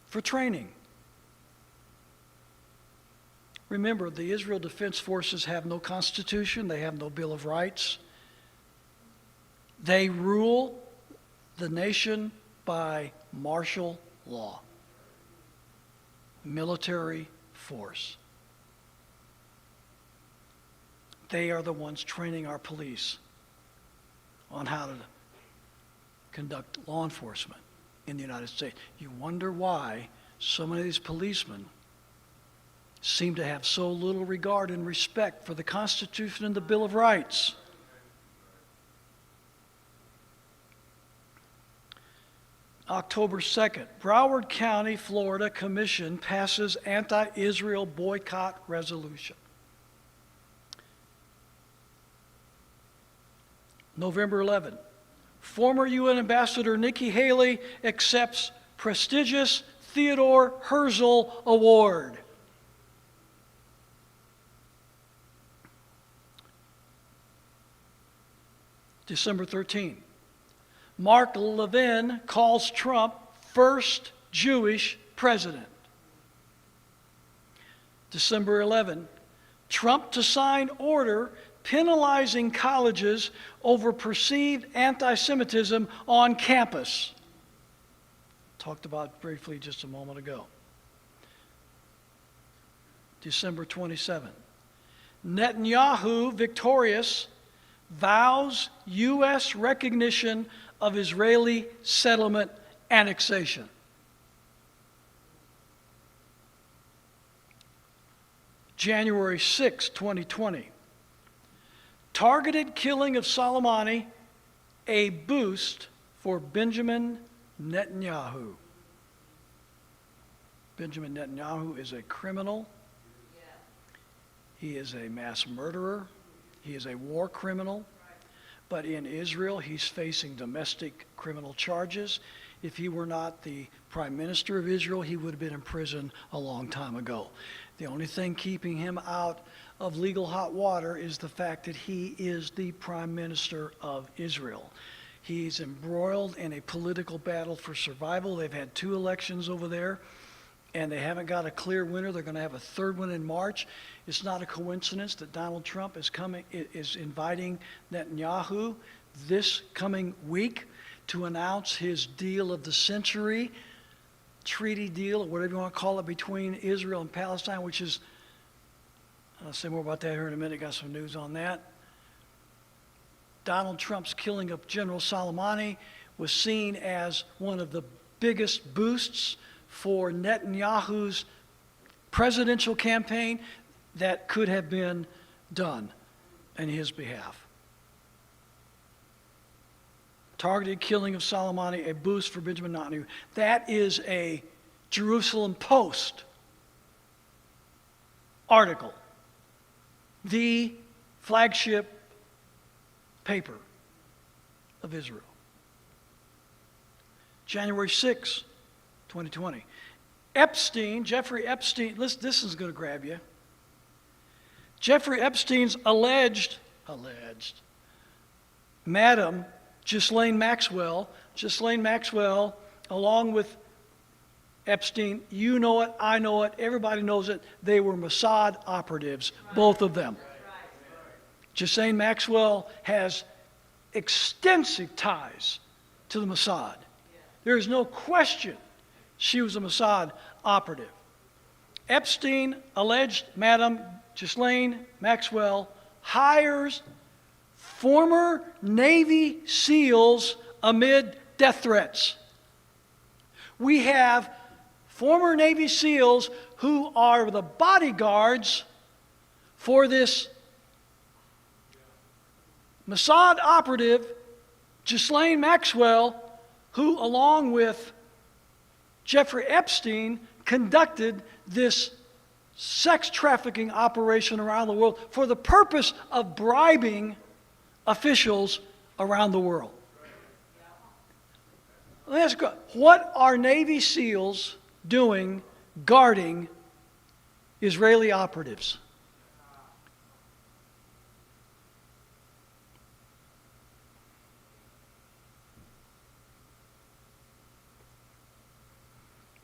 for training. Remember, the Israel Defense Forces have no constitution, they have no Bill of Rights. They rule the nation by martial law, military force. They are the ones training our police on how to conduct law enforcement in the United States. You wonder why so many of these policemen seem to have so little regard and respect for the Constitution and the Bill of Rights. October 2nd, Broward County, Florida Commission passes anti-Israel boycott resolution. November 11, former UN Ambassador Nikki Haley accepts prestigious Theodore Herzl Award. December 13, Mark Levin calls Trump first Jewish president. December 11, Trump to sign order penalizing colleges over perceived anti-Semitism on campus. Talked about briefly just a moment ago. December 27, Netanyahu, victorious, vows U.S. recognition of Israeli settlement annexation. January 6, 2020. Targeted killing of Soleimani, a boost for Benjamin Netanyahu. Benjamin Netanyahu is a criminal. He is a mass murderer. He is a war criminal. But in Israel, he's facing domestic criminal charges. If he were not the prime minister of Israel, he would have been in prison a long time ago. The only thing keeping him out of legal hot water is the fact that he is the prime minister of Israel. He's embroiled in a political battle for survival. They've had 2 elections over there, and they haven't got a clear winner. They're going to have a 3rd one in March. It's not a coincidence that Donald Trump is inviting Netanyahu this coming week to announce his deal of the century, treaty deal, or whatever you want to call it, between Israel and Palestine, which is, I'll say more about that here in a minute. Got some news on that. Donald Trump's killing of General Soleimani was seen as one of the biggest boosts for Netanyahu's presidential campaign that could have been done in his behalf. Targeted killing of Soleimani, a boost for Benjamin Netanyahu. That is a Jerusalem Post article, the flagship paper of Israel. January 6, 2020. Jeffrey Epstein, this is going to grab you. Jeffrey Epstein's alleged Madam Ghislaine Maxwell, along with Epstein, you know it, I know it, everybody knows it, they were Mossad operatives, both of them. Ghislaine Maxwell has extensive ties to the Mossad. There is no question she was a Mossad operative. Epstein, alleged Madam Ghislaine Maxwell, hires former Navy SEALs amid death threats. We have former Navy SEALs who are the bodyguards for this Mossad operative, Ghislaine Maxwell, who, along with Jeffrey Epstein, conducted this sex trafficking operation around the world for the purpose of bribing officials around the world. Let me ask you, what are Navy SEALs doing guarding Israeli operatives?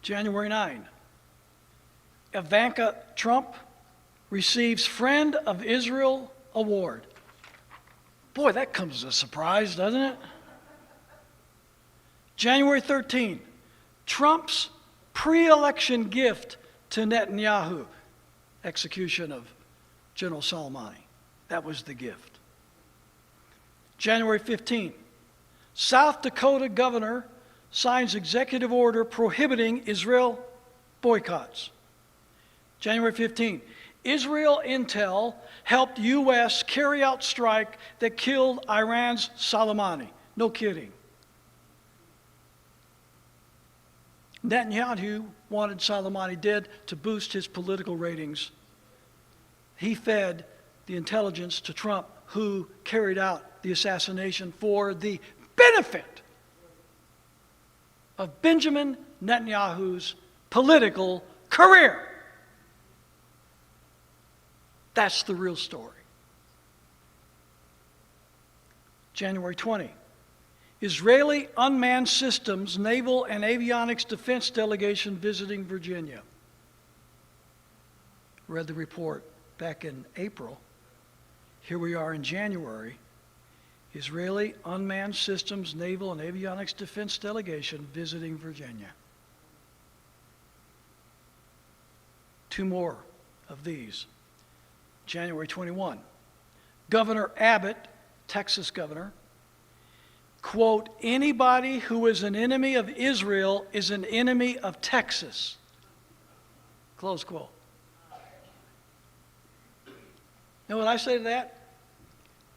January 9, Ivanka Trump receives Friend of Israel Award. Boy, that comes as a surprise, doesn't it? January 13, Trump's pre-election gift to Netanyahu, execution of General Soleimani. That was the gift. January 15, South Dakota governor signs executive order prohibiting Israel boycotts. January 15, Israel intel helped U.S. carry out strike that killed Iran's Soleimani. No kidding. Netanyahu wanted Soleimani dead to boost his political ratings. He fed the intelligence to Trump, who carried out the assassination for the benefit of Benjamin Netanyahu's political career. That's the real story. January 20. Israeli unmanned systems, naval and avionics defense delegation visiting Virginia. Read the report back in April. Here we are in January. Israeli unmanned systems, naval and avionics defense delegation visiting Virginia. Two more of these. January 21. Governor Abbott, Texas governor, quote, anybody who is an enemy of Israel is an enemy of Texas. Close quote. You know what I say to that?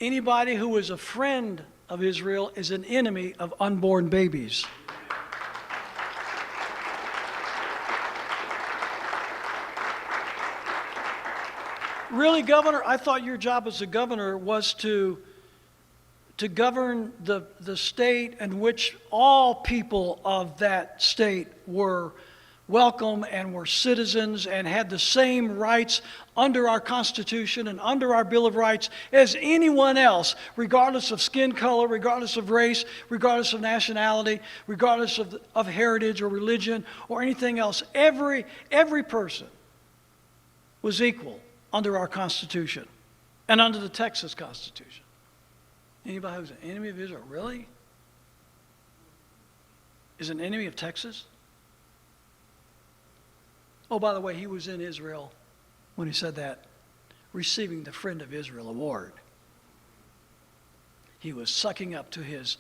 Anybody who is a friend of Israel is an enemy of unborn babies. Really, Governor, I thought your job as a governor was to govern the state in which all people of that state were welcome and were citizens and had the same rights under our Constitution and under our Bill of Rights as anyone else, regardless of skin color, regardless of race, regardless of nationality, regardless of heritage or religion or anything else. Every person was equal under our Constitution and under the Texas Constitution. Anybody who's an enemy of Israel, really? Is an enemy of Texas? Oh, by the way, he was in Israel when he said that, receiving the Friend of Israel Award. He was sucking up to his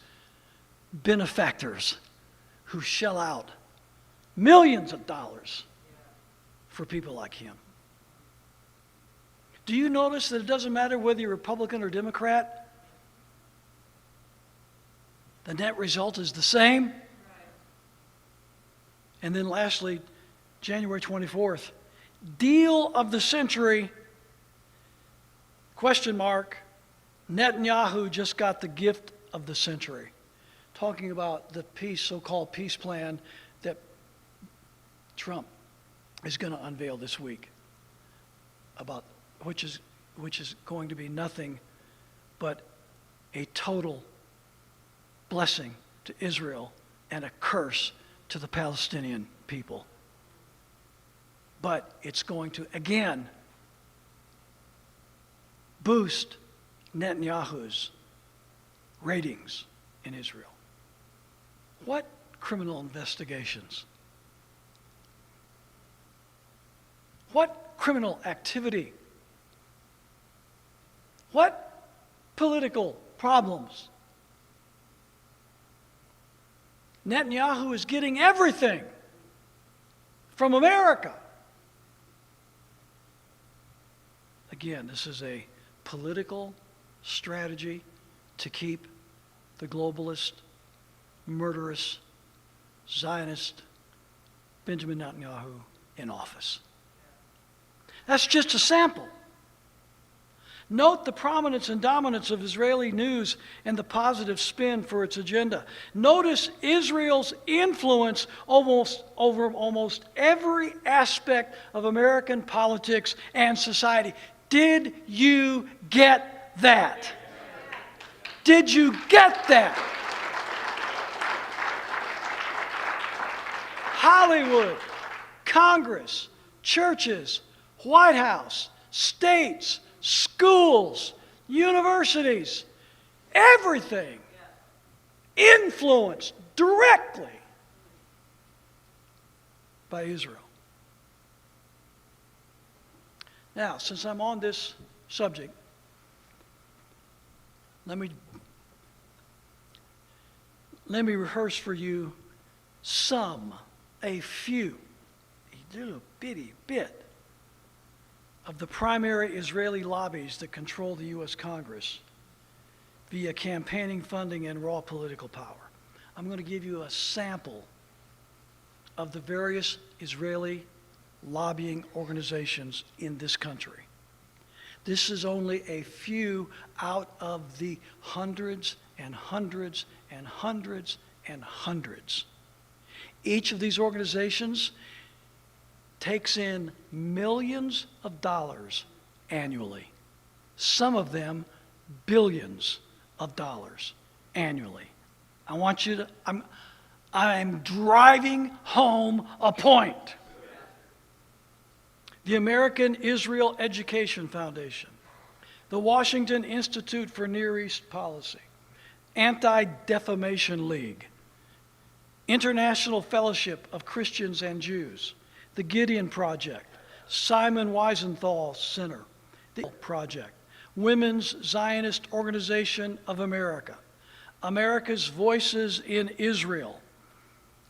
benefactors who shell out millions of dollars for people like him. Do you notice that it doesn't matter whether you're Republican or Democrat? The net result is the same. And then lastly, January 24th, deal of the century, question mark, Netanyahu just got the gift of the century. Talking about the peace, so-called peace plan that Trump is going to unveil this week, about which is which is going to be nothing but a total blessing to Israel and a curse to the Palestinian people. But it's going to, again, boost Netanyahu's ratings in Israel. What criminal investigations? What criminal activity? What political problems? Netanyahu is getting everything from America. Again, this is a political strategy to keep the globalist, murderous, Zionist Benjamin Netanyahu in office. That's just a sample. Note the prominence and dominance of Israeli news and the positive spin for its agenda. Notice Israel's influence over almost every aspect of American politics and society. Did you get that? Did you get that? Hollywood, Congress, churches, White House, states, schools, universities, everything influenced directly by Israel. Now, since I'm on this subject, let me rehearse for you a few, a little bitty bit of the primary Israeli lobbies that control the U.S. Congress via campaigning, funding, and raw political power. I'm going to give you a sample of the various Israeli lobbying organizations in this country. This is only a few out of the hundreds and hundreds and hundreds and hundreds. Each of these organizations takes in millions of dollars annually. Some of them billions of dollars annually. I want you to, I'm driving home a point. The American Israel Education Foundation, the Washington Institute for Near East Policy, Anti-Defamation League, International Fellowship of Christians and Jews, the Gideon Project, Simon Wiesenthal Center, the Project, Women's Zionist Organization of America, America's Voices in Israel.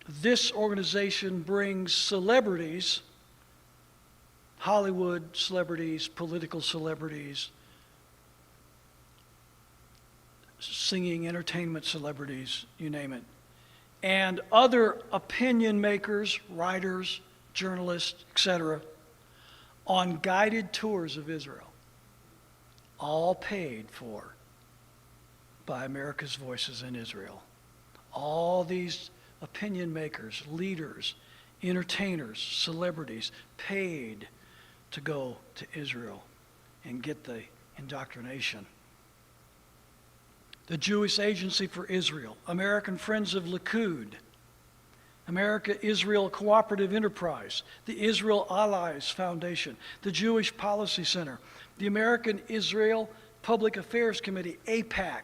This organization brings celebrities, Hollywood celebrities, political celebrities, singing, entertainment celebrities, you name it, and other opinion makers, writers, journalists, etc., on guided tours of Israel, all paid for by America's Voices in Israel. All these opinion makers, leaders, entertainers, celebrities, paid to go to Israel and get the indoctrination. The Jewish Agency for Israel, American Friends of Likud, America-Israel Cooperative Enterprise, the Israel Allies Foundation, the Jewish Policy Center, the American Israel Public Affairs Committee, AIPAC,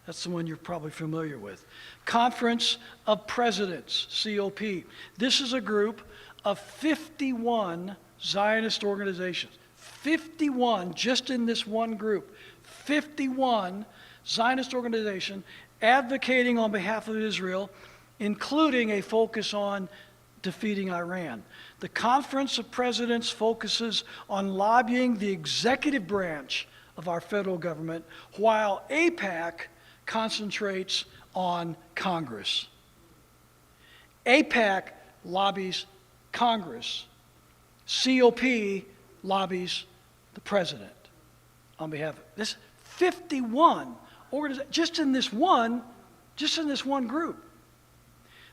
that's the one you're probably familiar with. Conference of Presidents, COP. This is a group of 51 Zionist organizations. 51, just in this one group, 51 Zionist organizations advocating on behalf of Israel, including a focus on defeating Iran. The Conference of Presidents focuses on lobbying the executive branch of our federal government, while AIPAC concentrates on Congress. AIPAC lobbies Congress. COP lobbies the president on behalf of this 51 organizations, just in this one group.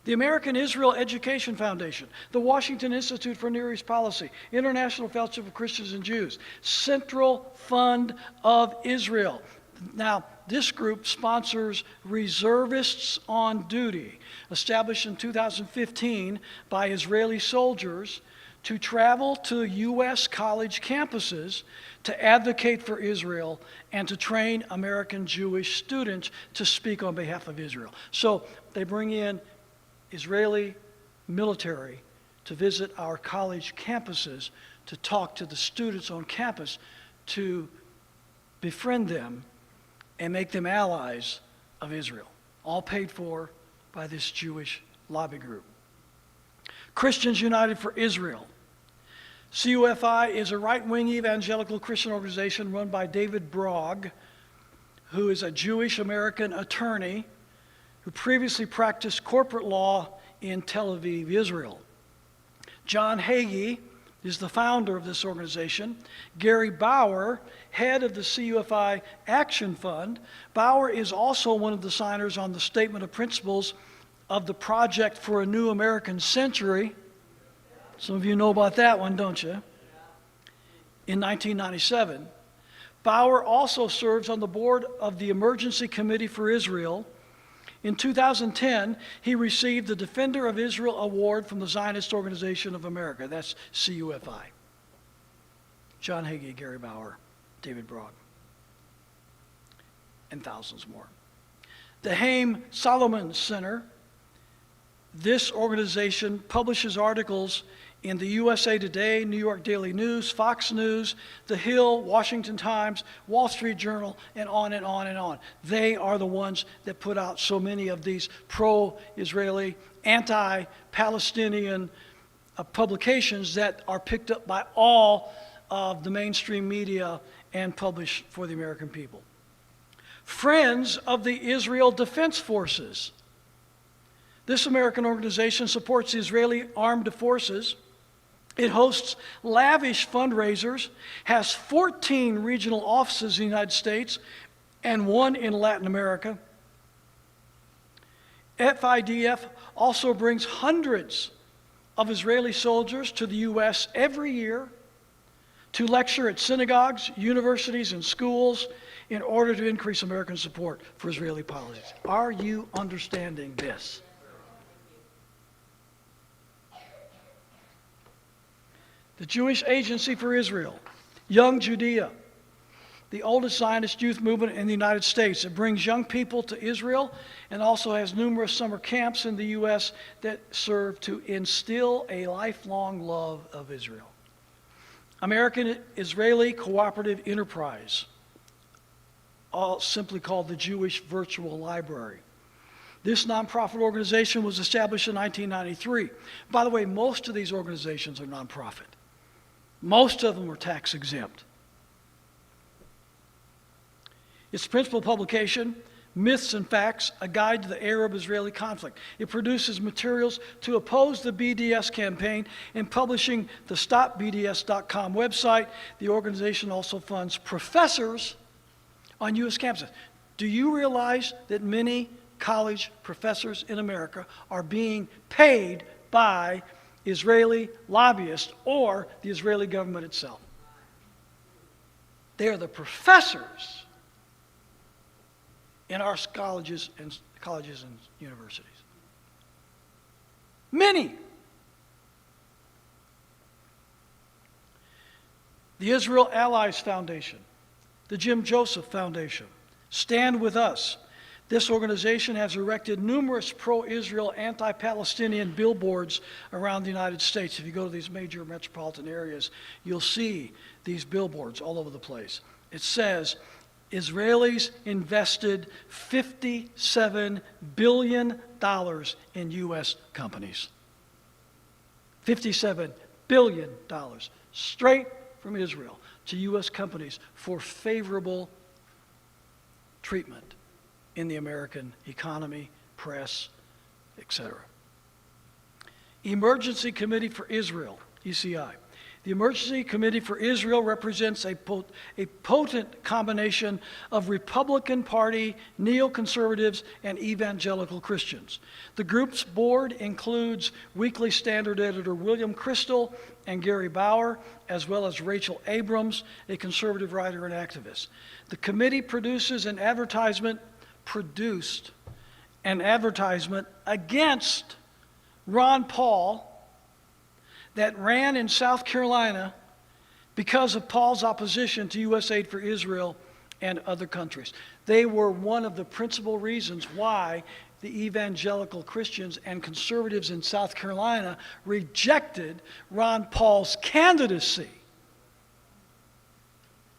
The American Israel Education Foundation, the Washington Institute for Near East Policy, International Fellowship of Christians and Jews, Central Fund of Israel. Now, this group sponsors Reservists on Duty, established in 2015 by Israeli soldiers to travel to U.S. college campuses to advocate for Israel and to train American Jewish students to speak on behalf of Israel. So they bring in Israeli military to visit our college campuses to talk to the students on campus to befriend them and make them allies of Israel, all paid for by this Jewish lobby group. Christians United for Israel. CUFI is a right-wing evangelical Christian organization run by David Brogg, who is a Jewish American attorney who previously practiced corporate law in Tel Aviv, Israel. John Hagee is the founder of this organization. Gary Bauer, head of the CUFI Action Fund. Bauer is also one of the signers on the Statement of Principles of the Project for a New American Century. Some of you know about that one, don't you? In 1997. Bauer also serves on the board of the Emergency Committee for Israel. In 2010, he received the Defender of Israel Award from the Zionist Organization of America. That's CUFI. John Hagee, Gary Bauer, David Brogg, and thousands more. The Haim Solomon Center. This organization publishes articles in the USA Today, New York Daily News, Fox News, The Hill, Washington Times, Wall Street Journal, and on and on and on. They are the ones that put out so many of these pro-Israeli, anti-Palestinian publications that are picked up by all of the mainstream media and published for the American people. Friends of the Israel Defense Forces. This American organization supports the Israeli armed forces. It hosts lavish fundraisers, has 14 regional offices in the United States, and one in Latin America. FIDF also brings hundreds of Israeli soldiers to the U.S. every year to lecture at synagogues, universities, and schools in order to increase American support for Israeli policies. Are you understanding this? The Jewish Agency for Israel, Young Judea, the oldest Zionist youth movement in the United States. It brings young people to Israel and also has numerous summer camps in the U.S. that serve to instill a lifelong love of Israel. American-Israeli Cooperative Enterprise, all simply called the Jewish Virtual Library. This nonprofit organization was established in 1993. By the way, most of these organizations are nonprofit. Most of them are tax exempt. Its principal publication, Myths and Facts, A Guide to the Arab-Israeli Conflict. It produces materials to oppose the BDS campaign and publishing the StopBDS.com website. The organization also funds professors on U.S. campuses. Do you realize that many college professors in America are being paid by Israeli lobbyists or the Israeli government itself? They are the professors in our colleges and universities. Many. The Israel Allies Foundation, the Jim Joseph Foundation, Stand With Us. This organization has erected numerous pro-Israel, anti-Palestinian billboards around the United States. If you go to these major metropolitan areas, you'll see these billboards all over the place. It says, Israelis invested $57 billion in U.S. companies. $57 billion straight from Israel to U.S. companies for favorable treatment in the American economy, press, etc. Emergency Committee for Israel, ECI. The Emergency Committee for Israel represents a potent combination of Republican Party, neoconservatives, and evangelical Christians. The group's board includes Weekly Standard editor William Crystal and Gary Bauer, as well as Rachel Abrams, a conservative writer and activist. The committee produced an advertisement against Ron Paul that ran in South Carolina because of Paul's opposition to U.S. aid for Israel and other countries. They were one of the principal reasons why the evangelical Christians and conservatives in South Carolina rejected Ron Paul's candidacy.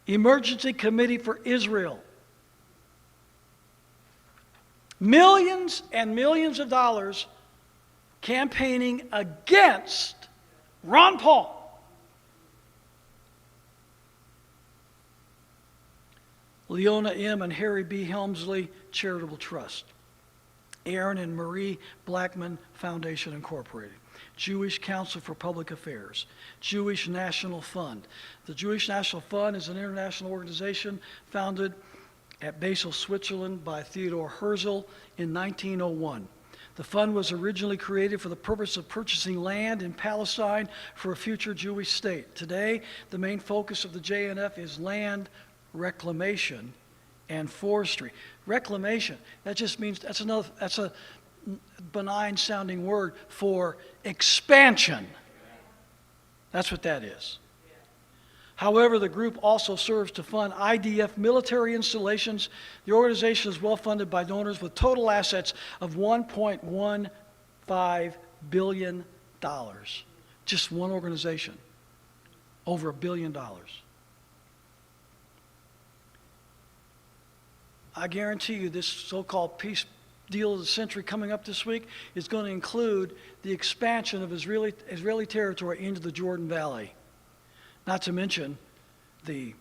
Emergency Committee for Israel. Millions and millions of dollars campaigning against Ron Paul. Leona M. and Harry B. Helmsley Charitable Trust. Aaron and Marie Blackman Foundation Incorporated. Jewish Council for Public Affairs. Jewish National Fund. The Jewish National Fund is an international organization founded at Basel, Switzerland by Theodore Herzl in 1901. The fund was originally created for the purpose of purchasing land in Palestine for a future Jewish state. Today, the main focus of the JNF is land reclamation and forestry. Reclamation, that just means, that's a benign sounding word for expansion. That's what that is. However, the group also serves to fund IDF military installations. The organization is well funded by donors with total assets of $1.15 billion. Just one organization, over $1 billion. I guarantee you this so-called peace deal of the century coming up this week is going to include the expansion of Israeli territory into the Jordan Valley. Not to mention the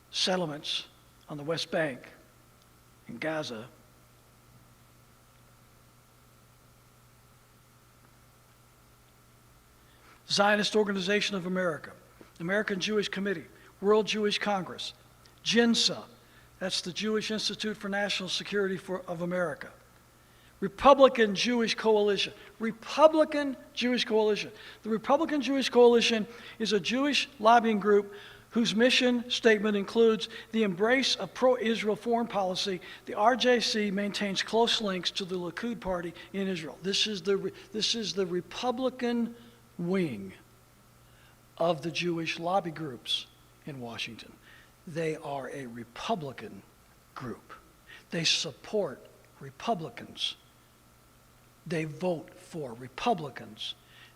settlements on the West Bank in Gaza. Zionist Organization of America, American Jewish Committee, World Jewish Congress, JINSA, that's the Jewish Institute for National Security of America. Republican Jewish Coalition. Republican Jewish Coalition. The Republican Jewish Coalition is a Jewish lobbying group whose mission statement includes the embrace of pro-Israel foreign policy. The RJC maintains close links to the Likud party in Israel. This is the Republican wing of the Jewish lobby groups in Washington. They are a Republican group. They support Republicans. They vote for Republicans.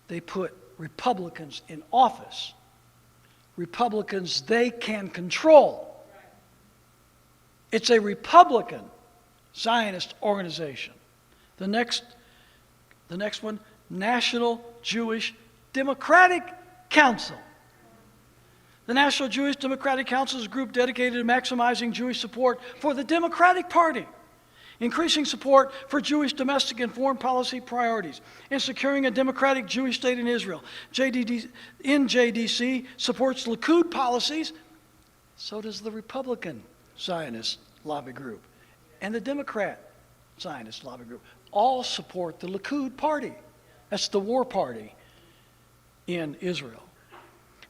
They put Republicans in office. Republicans they can control. It's a Republican Zionist organization. The next one, National Jewish Democratic Council. The National Jewish Democratic Council is a group dedicated to maximizing Jewish support for the Democratic Party, increasing support for Jewish domestic and foreign policy priorities, and securing a democratic Jewish state in Israel. JDC supports Likud policies, so does the Republican Zionist lobby group, and the Democrat Zionist lobby group. All support the Likud party. That's the war party in Israel.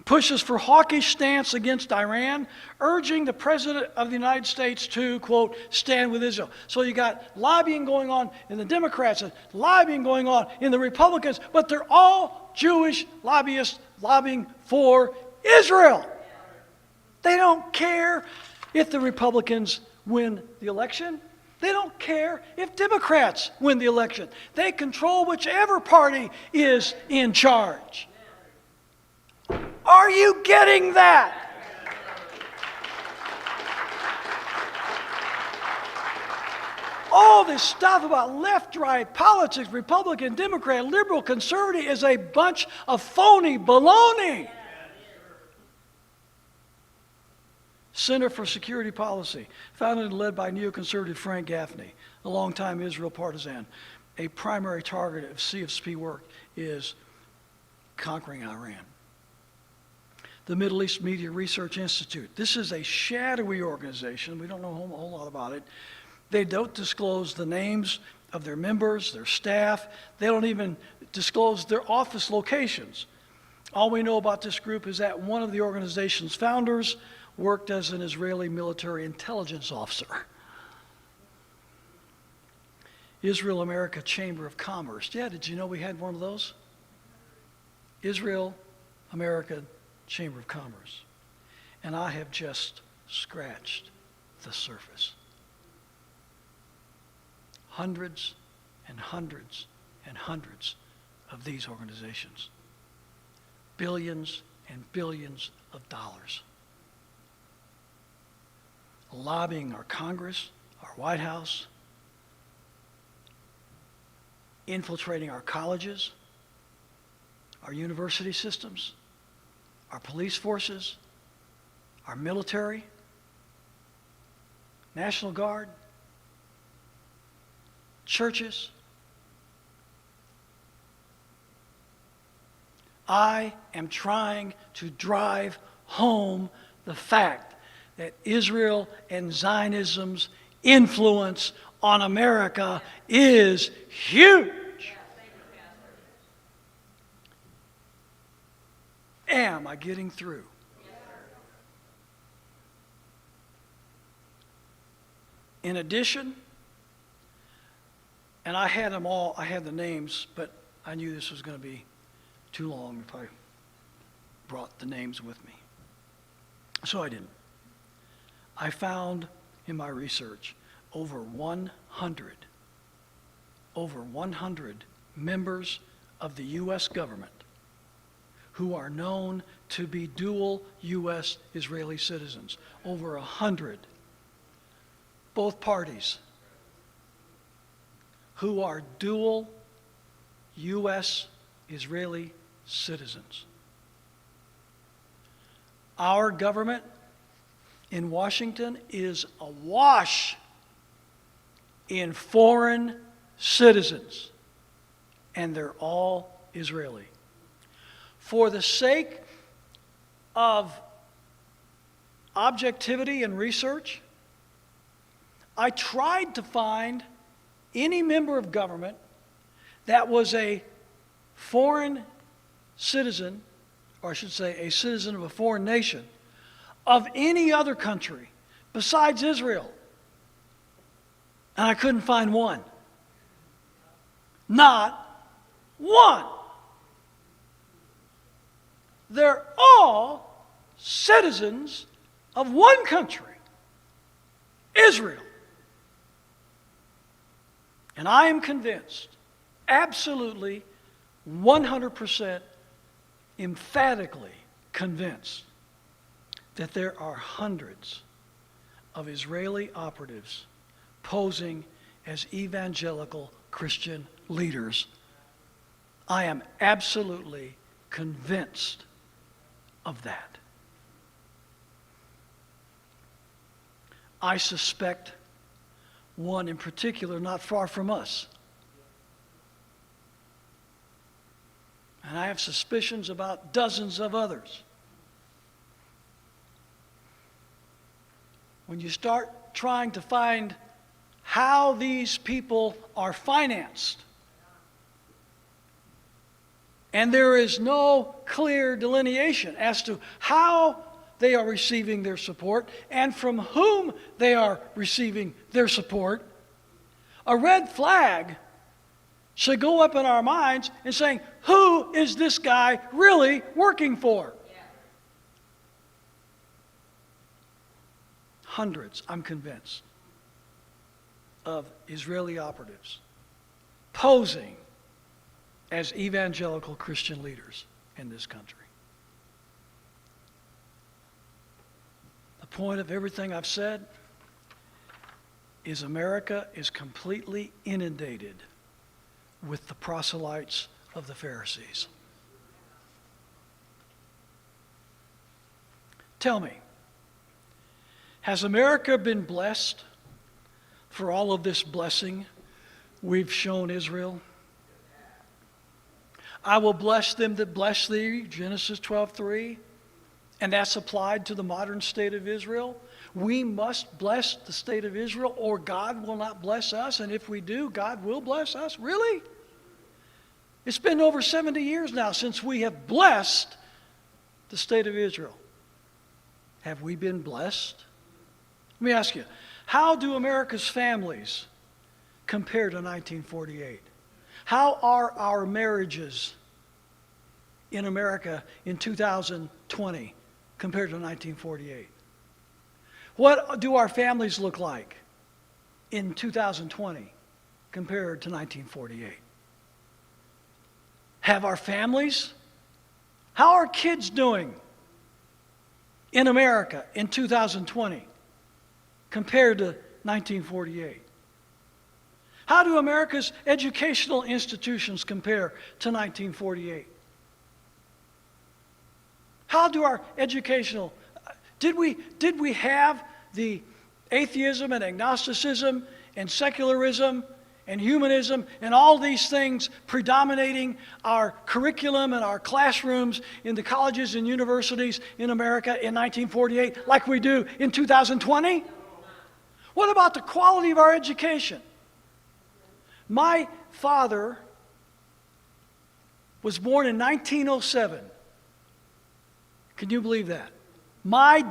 Pushes for hawkish stance against Iran, urging the President of the United States to, quote, stand with Israel. So you got lobbying going on in the Democrats and lobbying going on in the Republicans, but they're all Jewish lobbyists lobbying for Israel. They don't care if the Republicans win the election. They don't care if Democrats win the election. They control whichever party is in charge. Are you getting that? All this stuff about left-right politics, Republican, Democrat, liberal, conservative is a bunch of phony baloney. Center for Security Policy, founded and led by neoconservative Frank Gaffney, a longtime Israel partisan. A primary target of CFP work is conquering Iran. the Middle East Media Research Institute. This is a shadowy organization. We don't know a whole lot about it. They don't disclose the names of their members, their staff. They don't even disclose their office locations. All we know about this group is that one of the organization's founders worked as an Israeli military intelligence officer. Israel-America Chamber of Commerce. Yeah, did you know we had one of those? Israel-America Chamber of Commerce. And I have just scratched the surface. Hundreds and hundreds and hundreds of these organizations. Billions and billions of dollars. Lobbying our Congress, our White House, infiltrating our colleges, our university systems, our police forces, our military, National Guard, churches. I am trying to drive home the fact that Israel and Zionism's influence on America is huge. Am I getting through? In addition, and I had them all, I had the names, but I knew this was going to be too long if I brought the names with me. So I didn't. I found in my research over 100 members of the U.S. government who are known to be dual U.S. Israeli citizens. Over 100. Both parties who are dual U.S. Israeli citizens. Our government in Washington is awash in foreign citizens, and they're all Israeli. For the sake of objectivity and research, I tried to find any member of government that was a foreign citizen, or I should say a citizen of a foreign nation, of any other country besides Israel. And I couldn't find one. Not one. They're all citizens of one country, Israel. And I am convinced, absolutely 100% emphatically convinced, that there are hundreds of Israeli operatives posing as evangelical Christian leaders. I am absolutely convinced of that. I suspect one in particular not far from us. And I have suspicions about dozens of others. When you start trying to find how these people are financed, and there is no clear delineation as to how they are receiving their support and from whom they are receiving their support, a red flag should go up in our minds and saying, who is this guy really working for? Hundreds, I'm convinced, of Israeli operatives posing as evangelical Christian leaders in this country. The point of everything I've said is America is completely inundated with the proselytes of the Pharisees. Tell me, has America been blessed for all of this blessing we've shown Israel? I will bless them that bless thee, Genesis 12:3. And that's applied to the modern state of Israel. We must bless the state of Israel, or God will not bless us. And if we do, God will bless us. Really? It's been over 70 years now since we have blessed the state of Israel. Have we been blessed? Let me ask you, how do America's families compare to 1948? How are our marriages in America in 2020 compared to 1948? What do our families look like in 2020 compared to 1948? Have our families? How are kids doing in America in 2020 compared to 1948? How do America's educational institutions compare to 1948? How do our educational, did we have the atheism and agnosticism and secularism and humanism and all these things predominating our curriculum and our classrooms in the colleges and universities in America in 1948 like we do in 2020? What about the quality of our education? My father was born in 1907. Can you believe that? My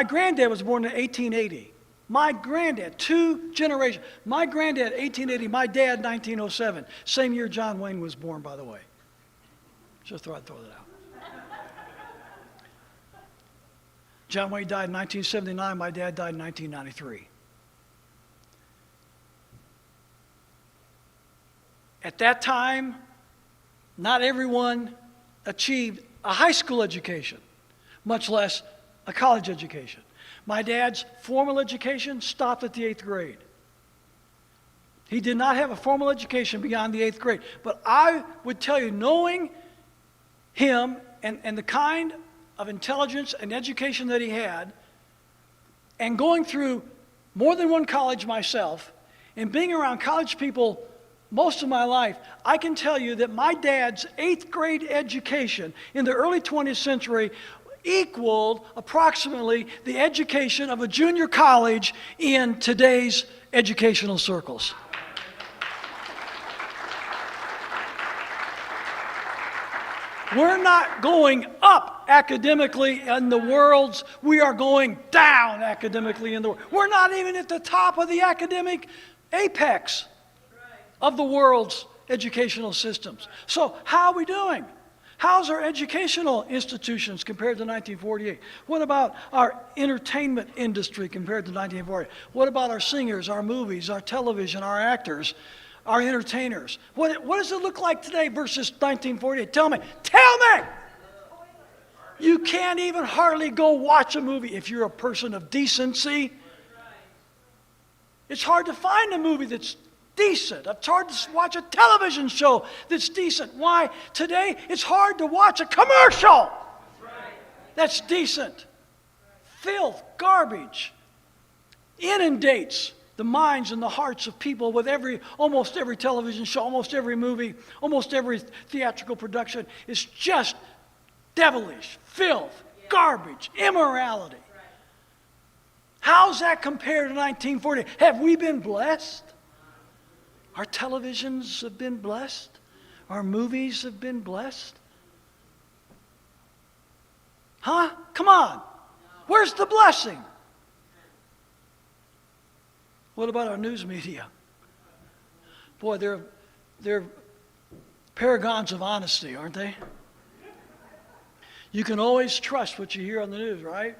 granddad was born in 1880. My granddad, 2 generations. My granddad, 1880. My dad, 1907. Same year John Wayne was born, by the way. Just thought I'd throw that out. John Wayne died in 1979. My dad died in 1993. At that time, not everyone achieved a high school education, much less a college education. My dad's formal education stopped at the 8th grade. He did not have a formal education beyond the 8th grade. But I would tell you, knowing him and the kind of intelligence and education that he had, and going through more than one college myself, and being around college people most of my life, I can tell you that my dad's 8th grade education in the early 20th century equaled approximately the education of a junior college in today's educational circles. We're not going up academically in the world's, we are going down academically in the world. We're not even at the top of the academic apex of the world's educational systems. So how are we doing? How's our educational institutions compared to 1948? What about our entertainment industry compared to 1948? What about our singers, our movies, our television, our actors, our entertainers? What does it look like today versus 1948? Tell me. You can't even hardly go watch a movie if you're a person of decency. It's hard to find a movie that's decent. It's hard to watch a television show that's decent. Why? Today, it's hard to watch a commercial that's decent. Filth, garbage, inundates the minds and the hearts of people with almost every television show, almost every movie, almost every theatrical production. It's just devilish, filth, garbage, immorality. How's that compared to 1940? Have we been blessed? Our televisions have been blessed. Our movies have been blessed. Huh? Come on. Where's the blessing? What about our news media? Boy, they're paragons of honesty, aren't they? You can always trust what you hear on the news, right?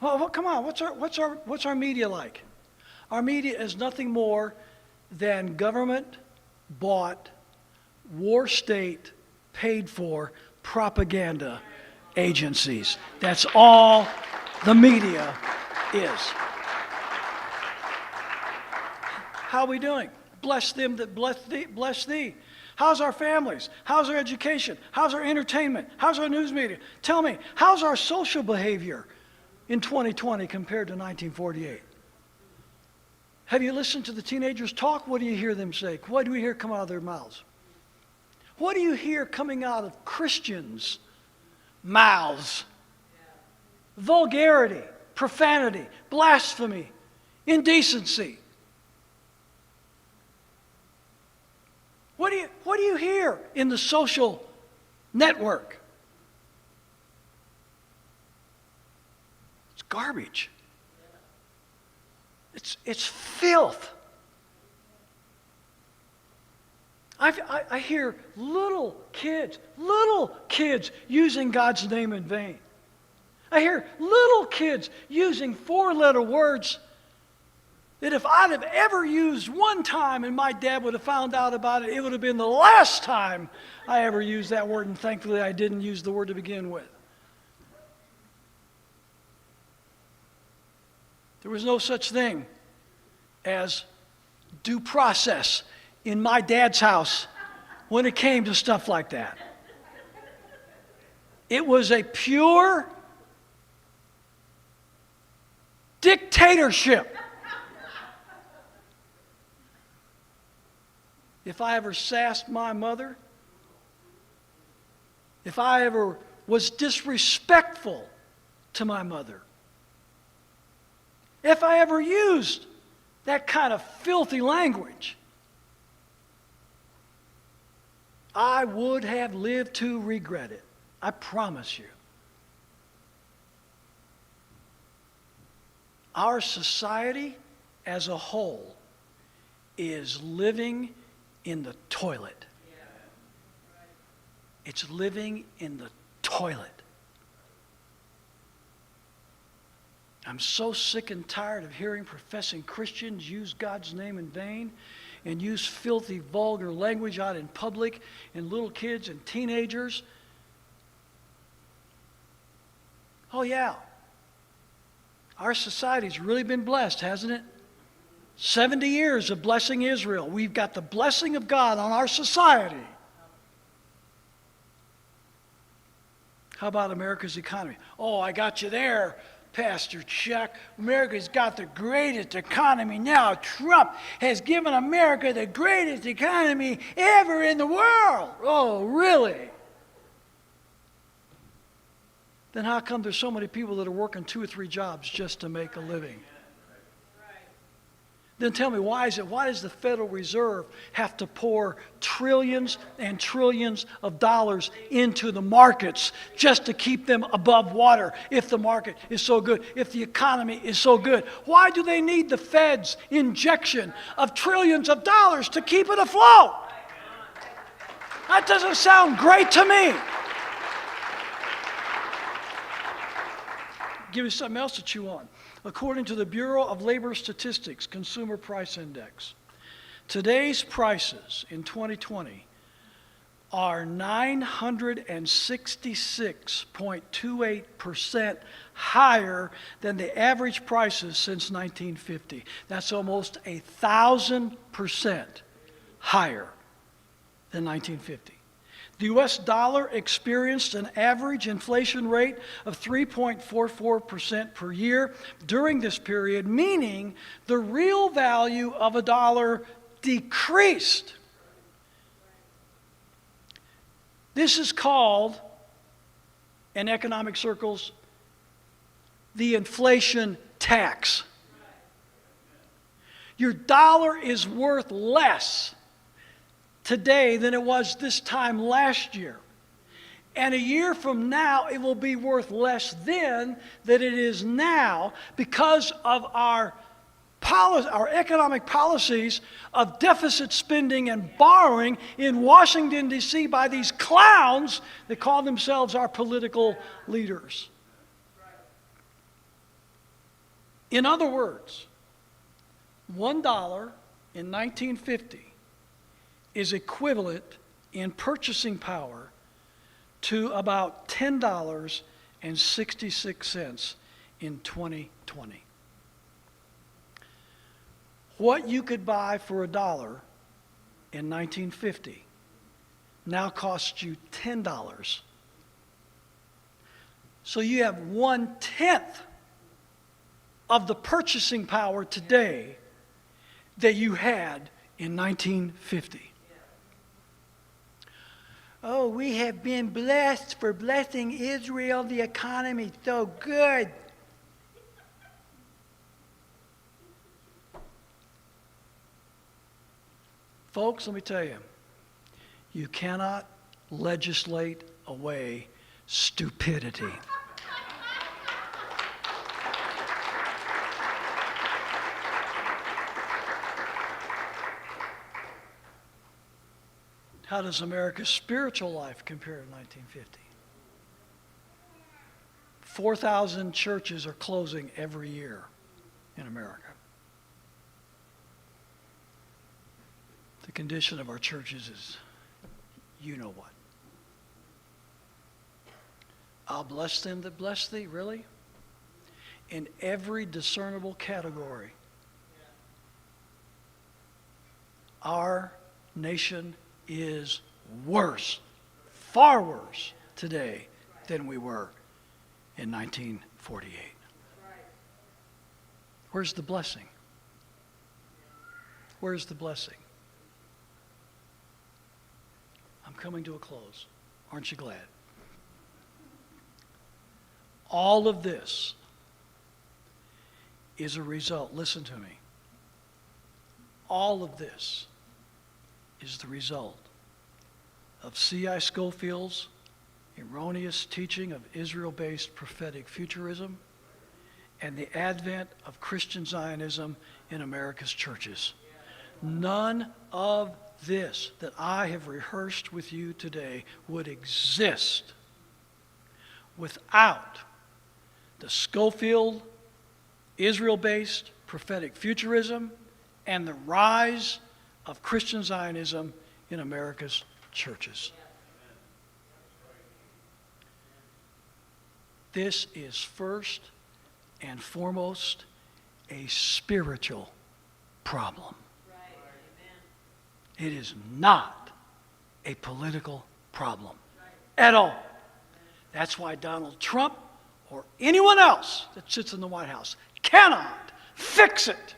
Well, come on. What's our media like? Our media is nothing more than government-bought, war state, paid-for propaganda agencies. That's all the media is. How are we doing? Bless them that bless thee. How's our families? How's our education? How's our entertainment? How's our news media? Tell me, how's our social behavior in 2020 compared to 1948? Have you listened to the teenagers talk? What do you hear them say? What do we hear come out of their mouths? What do you hear coming out of Christians mouths. Vulgarity, profanity, blasphemy, indecency. What do you hear in the social network? It's garbage. It's filth. I hear little kids using God's name in vain. I hear little kids using four-letter words that if I'd have ever used one time and my dad would have found out about it, it would have been the last time I ever used that word, and thankfully I didn't use the word to begin with. There was no such thing as due process in my dad's house when it came to stuff like that. It was a pure dictatorship. If I ever sassed my mother, if I ever was disrespectful to my mother, if I ever used that kind of filthy language, I would have lived to regret it. I promise you. Our society as a whole is living in the toilet. It's living in the toilet. I'm so sick and tired of hearing professing Christians use God's name in vain and use filthy, vulgar language out in public and little kids and teenagers. Oh yeah. Our society's really been blessed, hasn't it? 70 years of blessing Israel. We've got the blessing of God on our society. How about America's economy? Oh, I got you there, Pastor Chuck. America's got the greatest economy now. Trump has given America the greatest economy ever in the world. Oh, really? Then how come there's so many people that are working 2 or 3 jobs just to make a living? Then tell me, why does the Federal Reserve have to pour trillions and trillions of dollars into the markets just to keep them above water if the market is so good, if the economy is so good? Why do they need the Fed's injection of trillions of dollars to keep it afloat? That doesn't sound great to me. Give you something else to chew on. According to the Bureau of Labor Statistics Consumer Price Index, today's prices in 2020 are 966.28% higher than the average prices since 1950. That's almost 1,000% higher than 1950. The U.S. dollar experienced an average inflation rate of 3.44% per year during this period, meaning the real value of a dollar decreased. This is called, in economic circles, the inflation tax. Your dollar is worth less today than it was this time last year. And a year from now, it will be worth less then than it is now because of our economic policies of deficit spending and borrowing in Washington, D.C. by these clowns that call themselves our political leaders. In other words, $1 in 1950 is equivalent in purchasing power to about $10.66 in 2020. What you could buy for $1 in 1950 now costs you $10. So you have 1/10 of the purchasing power today that you had in 1950. Oh, we have been blessed for blessing Israel. The economy so good. Folks, let me tell you, you cannot legislate away stupidity. How does America's spiritual life compare to 1950? 4,000 churches are closing every year in America. The condition of our churches is, you know what. I'll bless them that bless thee, really? In every discernible category, our nation is worse, far worse today than we were in 1948. Where's the blessing? Where's the blessing? I'm coming to a close. Aren't you glad? All of this is a result, listen to me. All of this is the result of C.I. Scofield's erroneous teaching of Israel-based prophetic futurism and the advent of Christian Zionism in America's churches. None of this that I have rehearsed with you today would exist without the Scofield, Israel-based prophetic futurism and the rise of Christian Zionism in America's churches. This is first and foremost a spiritual problem. It is not a political problem at all. That's why Donald Trump or anyone else that sits in the White House cannot fix it.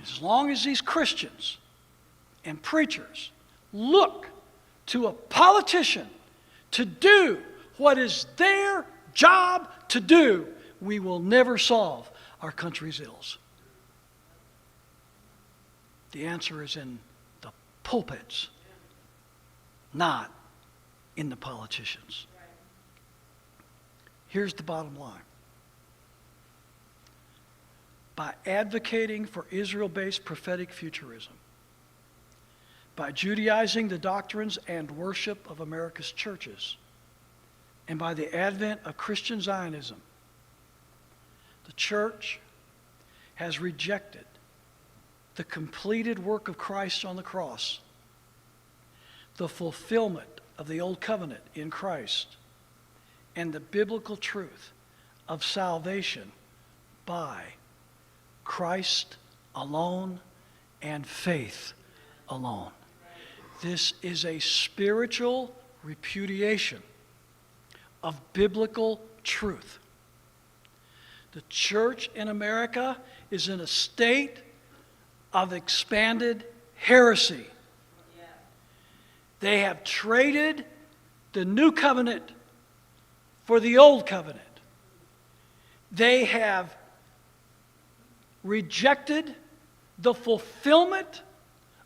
As long as these Christians and preachers look to a politician to do what is their job to do, we will never solve our country's ills. The answer is in the pulpits, not in the politicians. Here's the bottom line. By advocating for Israel-based prophetic futurism, by Judaizing the doctrines and worship of America's churches, and by the advent of Christian Zionism, the church has rejected the completed work of Christ on the cross, the fulfillment of the Old Covenant in Christ, and the biblical truth of salvation by Christ alone and faith alone. This is a spiritual repudiation of biblical truth. The church in America is in a state of expanded heresy. They have traded the new covenant for the old covenant. They have rejected the fulfillment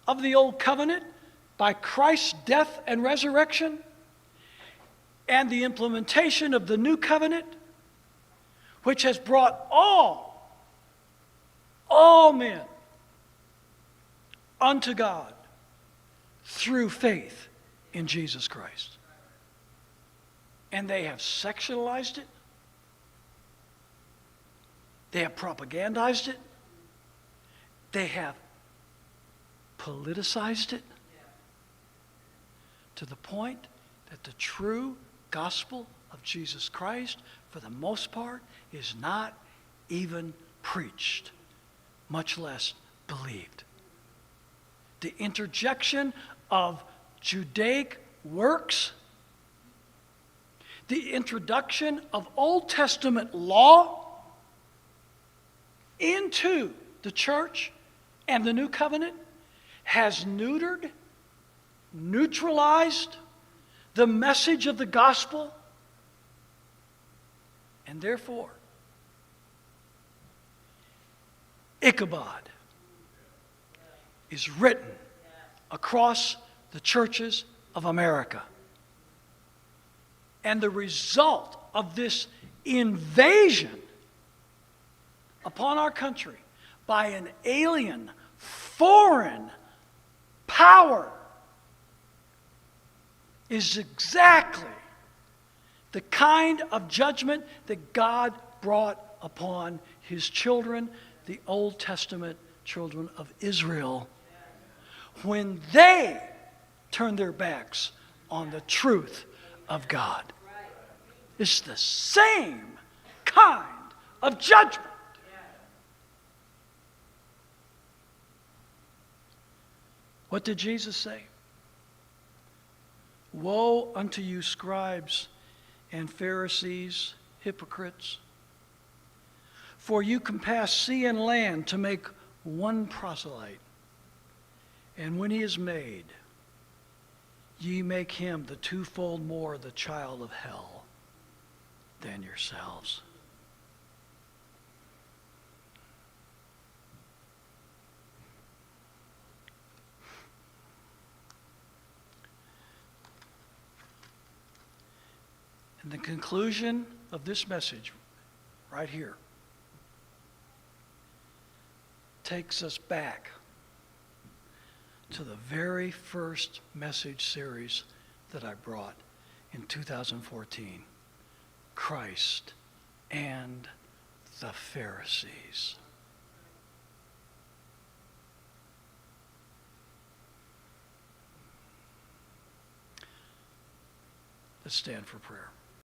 of the old covenant by Christ's death and resurrection and the implementation of the new covenant, which has brought all men unto God through faith in Jesus Christ. And they have sectionalized it. They have propagandized it. They have politicized it to the point that the true gospel of Jesus Christ, for the most part, is not even preached, much less believed. The interjection of Judaic works, the introduction of Old Testament law into the church and the new covenant has neutered neutralized the message of the gospel, and therefore, Ichabod is written across the churches of America. And the result of this invasion upon our country by an alien, foreign power is exactly the kind of judgment that God brought upon his children, the Old Testament children of Israel, when they turned their backs on the truth of God. It's the same kind of judgment. What did Jesus say? Woe unto you, scribes and Pharisees, hypocrites! For you compass sea and land to make one proselyte. And when he is made, ye make him the twofold more the child of hell than yourselves. And the conclusion of this message, right here, takes us back to the very first message series that I brought in 2014, Christ and the Pharisees. Let's stand for prayer.